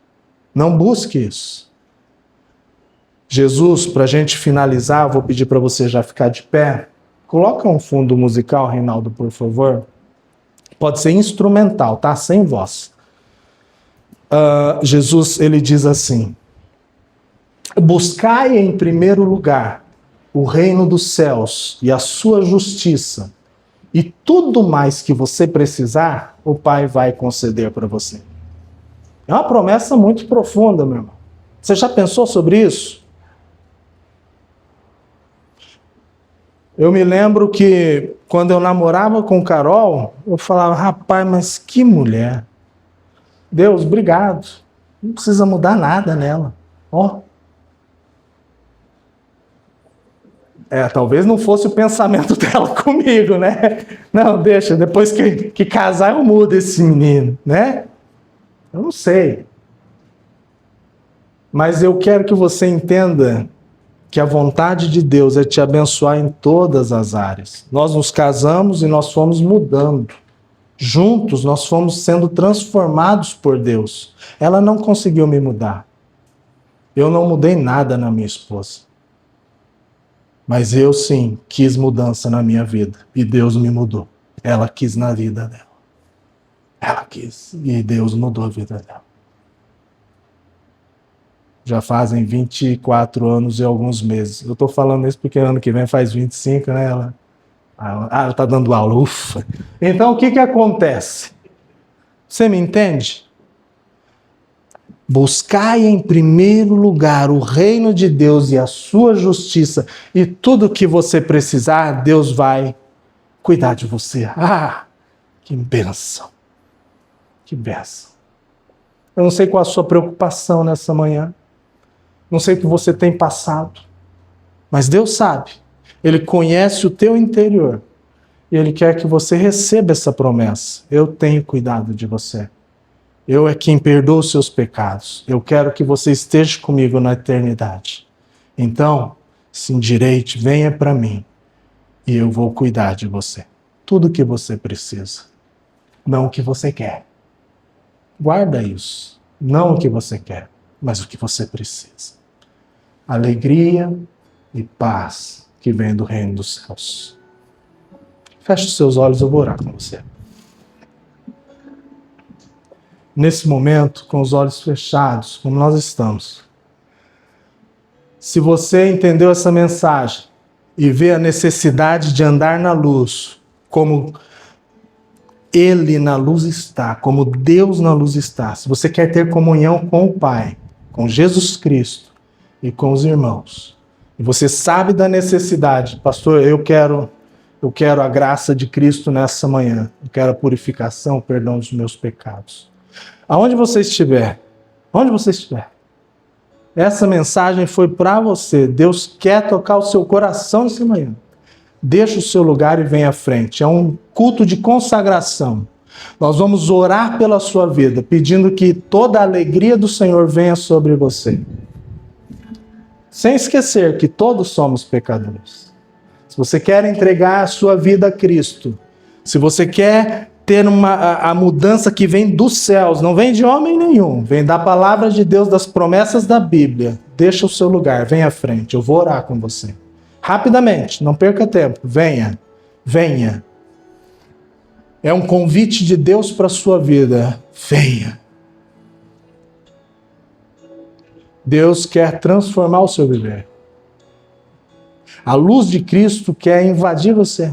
Não busque isso. Jesus, para a gente finalizar, vou pedir para você já ficar de pé. Coloca um fundo musical, Reinaldo, por favor. Pode ser instrumental, tá? Sem voz. Jesus, ele diz assim: buscai em primeiro lugar o reino dos céus e a sua justiça, e tudo mais que você precisar, o Pai vai conceder para você. É uma promessa muito profunda, meu irmão. Você já pensou sobre isso? Eu me lembro que quando eu namorava com Carol, eu falava, rapaz, mas que mulher. Deus, obrigado. Não precisa mudar nada nela. Ó. Talvez não fosse o pensamento dela comigo, né? Não, deixa, depois que casar eu mudo esse menino, né? Eu não sei. Mas eu quero que você entenda que a vontade de Deus é te abençoar em todas as áreas. Nós nos casamos e nós fomos mudando. Juntos nós fomos sendo transformados por Deus. Ela não conseguiu me mudar. Eu não mudei nada na minha esposa. Mas eu sim quis mudança na minha vida. E Deus me mudou. Ela quis na vida dela. Ela quis. E Deus mudou a vida dela. Já fazem 24 anos e alguns meses. Eu estou falando isso porque ano que vem faz 25, né? Ela está dando aula, ufa. Então o que acontece? Você me entende? Buscai em primeiro lugar o reino de Deus e a sua justiça, e tudo que você precisar, Deus vai cuidar de você. Ah, que bênção. Que bênção. Eu não sei qual a sua preocupação nessa manhã. Não sei o que você tem passado, mas Deus sabe. Ele conhece o teu interior e Ele quer que você receba essa promessa. Eu tenho cuidado de você. Eu é quem perdoa os seus pecados. Eu quero que você esteja comigo na eternidade. Então, se endireite, venha para mim e eu vou cuidar de você. Tudo o que você precisa, não o que você quer. Guarda isso. Não o que você quer, mas o que você precisa. Alegria e paz que vem do reino dos céus. Feche os seus olhos, eu vou orar com você. Nesse momento, com os olhos fechados, como nós estamos, se você entendeu essa mensagem e vê a necessidade de andar na luz, como Ele na luz está, como Deus na luz está, se você quer ter comunhão com o Pai, com Jesus Cristo, e com os irmãos. E você sabe da necessidade. Pastor, eu quero a graça de Cristo nessa manhã. Eu quero a purificação, o perdão dos meus pecados. Aonde você estiver, essa mensagem foi para você. Deus quer tocar o seu coração essa manhã. Deixa o seu lugar e vem à frente. É um culto de consagração. Nós vamos orar pela sua vida, pedindo que toda a alegria do Senhor venha sobre você. Sem esquecer que todos somos pecadores. Se você quer entregar a sua vida a Cristo, se você quer ter a mudança que vem dos céus, não vem de homem nenhum, vem da palavra de Deus, das promessas da Bíblia, deixa o seu lugar, vem à frente, eu vou orar com você. Rapidamente, não perca tempo, venha. É um convite de Deus para a sua vida, venha. Deus quer transformar o seu viver. A luz de Cristo quer invadir você.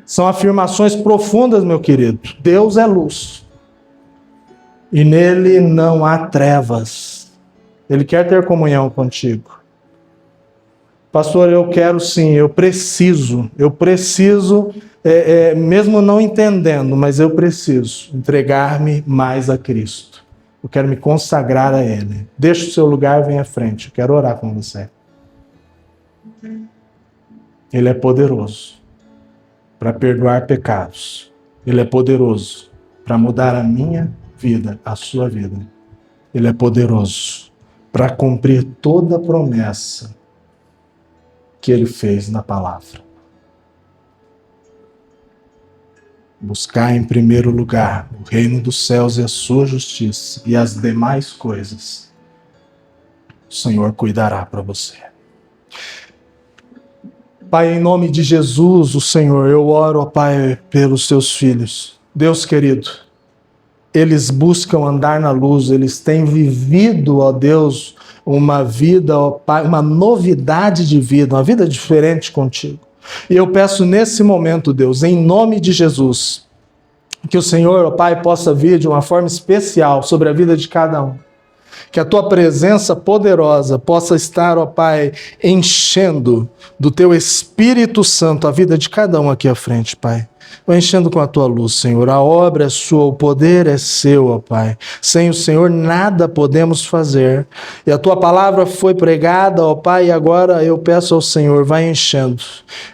São afirmações profundas, meu querido. Deus é luz. E nele não há trevas. Ele quer ter comunhão contigo. Pastor, eu quero sim, eu preciso, mesmo não entendendo, mas eu preciso entregar-me mais a Cristo. Eu quero me consagrar a Ele. Deixa o seu lugar, vem à frente. Eu quero orar com você. Ele é poderoso para perdoar pecados. Ele é poderoso para mudar a minha vida, a sua vida. Ele é poderoso para cumprir toda a promessa que Ele fez na palavra. Buscar em primeiro lugar o reino dos céus e a sua justiça, e as demais coisas o Senhor cuidará para você. Pai, em nome de Jesus, o Senhor, eu oro, ó Pai, pelos seus filhos. Deus querido, eles buscam andar na luz, eles têm vivido, ó Deus, uma vida, ó Pai, uma novidade de vida, uma vida diferente contigo. E eu peço nesse momento, Deus, em nome de Jesus, que o Senhor, ó Pai, possa vir de uma forma especial sobre a vida de cada um. Que a tua presença poderosa possa estar, ó Pai, enchendo do teu Espírito Santo a vida de cada um aqui à frente, Pai. Vai enchendo com a tua luz, Senhor. A obra é sua, o poder é seu, ó Pai. Sem o Senhor nada podemos fazer. E a tua palavra foi pregada, ó Pai, e agora eu peço ao Senhor, vai enchendo.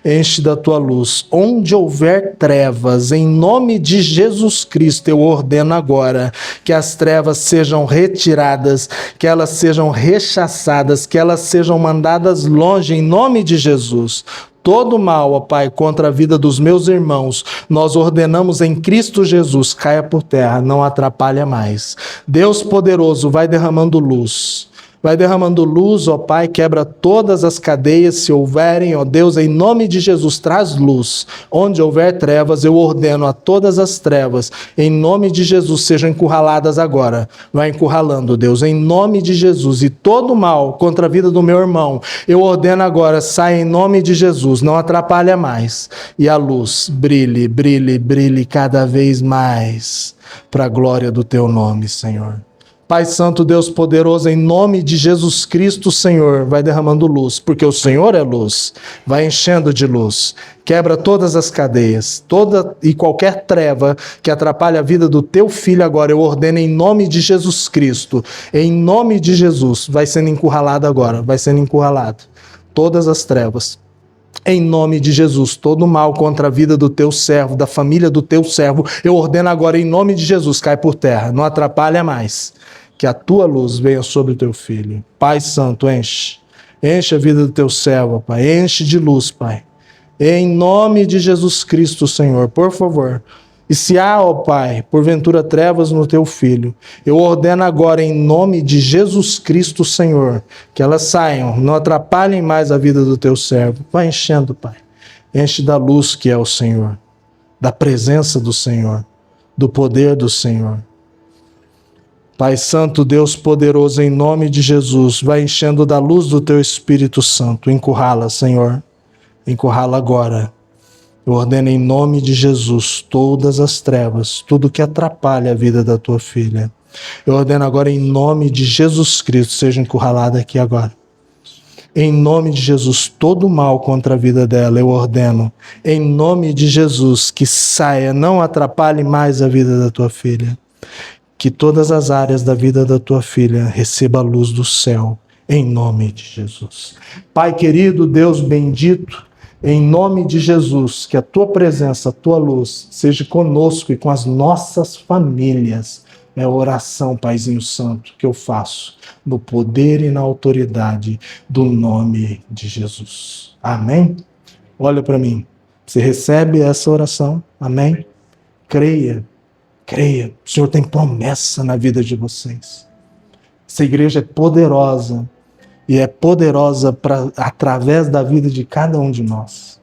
Enche da tua luz. Onde houver trevas, em nome de Jesus Cristo, eu ordeno agora que as trevas sejam retiradas, que elas sejam rechaçadas, que elas sejam mandadas longe, em nome de Jesus. Todo mal, ó Pai, contra a vida dos meus irmãos, nós ordenamos em Cristo Jesus, caia por terra, não atrapalha mais. Deus poderoso, vai derramando luz. Vai derramando luz, ó Pai, quebra todas as cadeias, se houverem, ó Deus, em nome de Jesus, traz luz. Onde houver trevas, eu ordeno a todas as trevas, em nome de Jesus, sejam encurraladas agora. Vai encurralando, Deus, em nome de Jesus. E todo mal contra a vida do meu irmão, eu ordeno agora, sai em nome de Jesus, não atrapalha mais. E a luz brilhe, brilhe, brilhe cada vez mais, para a glória do teu nome, Senhor. Pai Santo, Deus poderoso, em nome de Jesus Cristo, Senhor, vai derramando luz, porque o Senhor é luz, vai enchendo de luz, quebra todas as cadeias, toda e qualquer treva que atrapalhe a vida do teu filho agora, eu ordeno em nome de Jesus Cristo, em nome de Jesus, vai sendo encurralado agora, vai sendo encurralado, todas as trevas. Em nome de Jesus, todo mal contra a vida do teu servo, da família do teu servo, eu ordeno agora em nome de Jesus, cai por terra, não atrapalha mais. Que a tua luz venha sobre o teu filho. Pai Santo, enche a vida do teu servo, Pai, enche de luz, Pai. Em nome de Jesus Cristo, Senhor, por favor. E se há, ó Pai, porventura trevas no teu filho, eu ordeno agora em nome de Jesus Cristo, Senhor, que elas saiam, não atrapalhem mais a vida do teu servo. Vai enchendo, Pai. Enche da luz que é o Senhor, da presença do Senhor, do poder do Senhor. Pai Santo, Deus poderoso, em nome de Jesus, vai enchendo da luz do teu Espírito Santo. Encurrala, Senhor. Encurrala agora. Eu ordeno em nome de Jesus todas as trevas, tudo que atrapalha a vida da tua filha. Eu ordeno agora em nome de Jesus Cristo, seja encurralada aqui agora. Em nome de Jesus, todo mal contra a vida dela, eu ordeno. Em nome de Jesus, que saia, não atrapalhe mais a vida da tua filha. Que todas as áreas da vida da tua filha receba a luz do céu, em nome de Jesus. Pai querido, Deus bendito, em nome de Jesus, que a tua presença, a tua luz, seja conosco e com as nossas famílias. É a oração, Paizinho Santo, que eu faço, no poder e na autoridade do nome de Jesus. Amém? Olha para mim, você recebe essa oração? Amém? Creia. Creia, o Senhor tem promessa na vida de vocês. Essa igreja é poderosa e é poderosa através da vida de cada um de nós.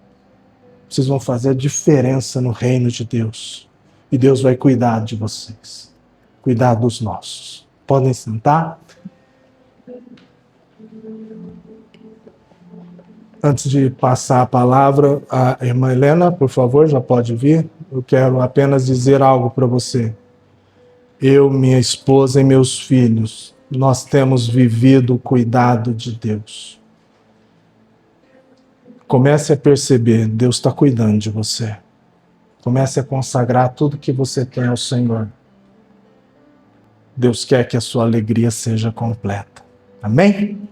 Vocês vão fazer a diferença no reino de Deus. E Deus vai cuidar de vocês, cuidar dos nossos. Podem sentar? Antes de passar a palavra, a irmã Helena, por favor, já pode vir. Eu quero apenas dizer algo para você. Eu, minha esposa e meus filhos, nós temos vivido o cuidado de Deus. Comece a perceber, Deus está cuidando de você. Comece a consagrar tudo que você tem ao Senhor. Deus quer que a sua alegria seja completa. Amém?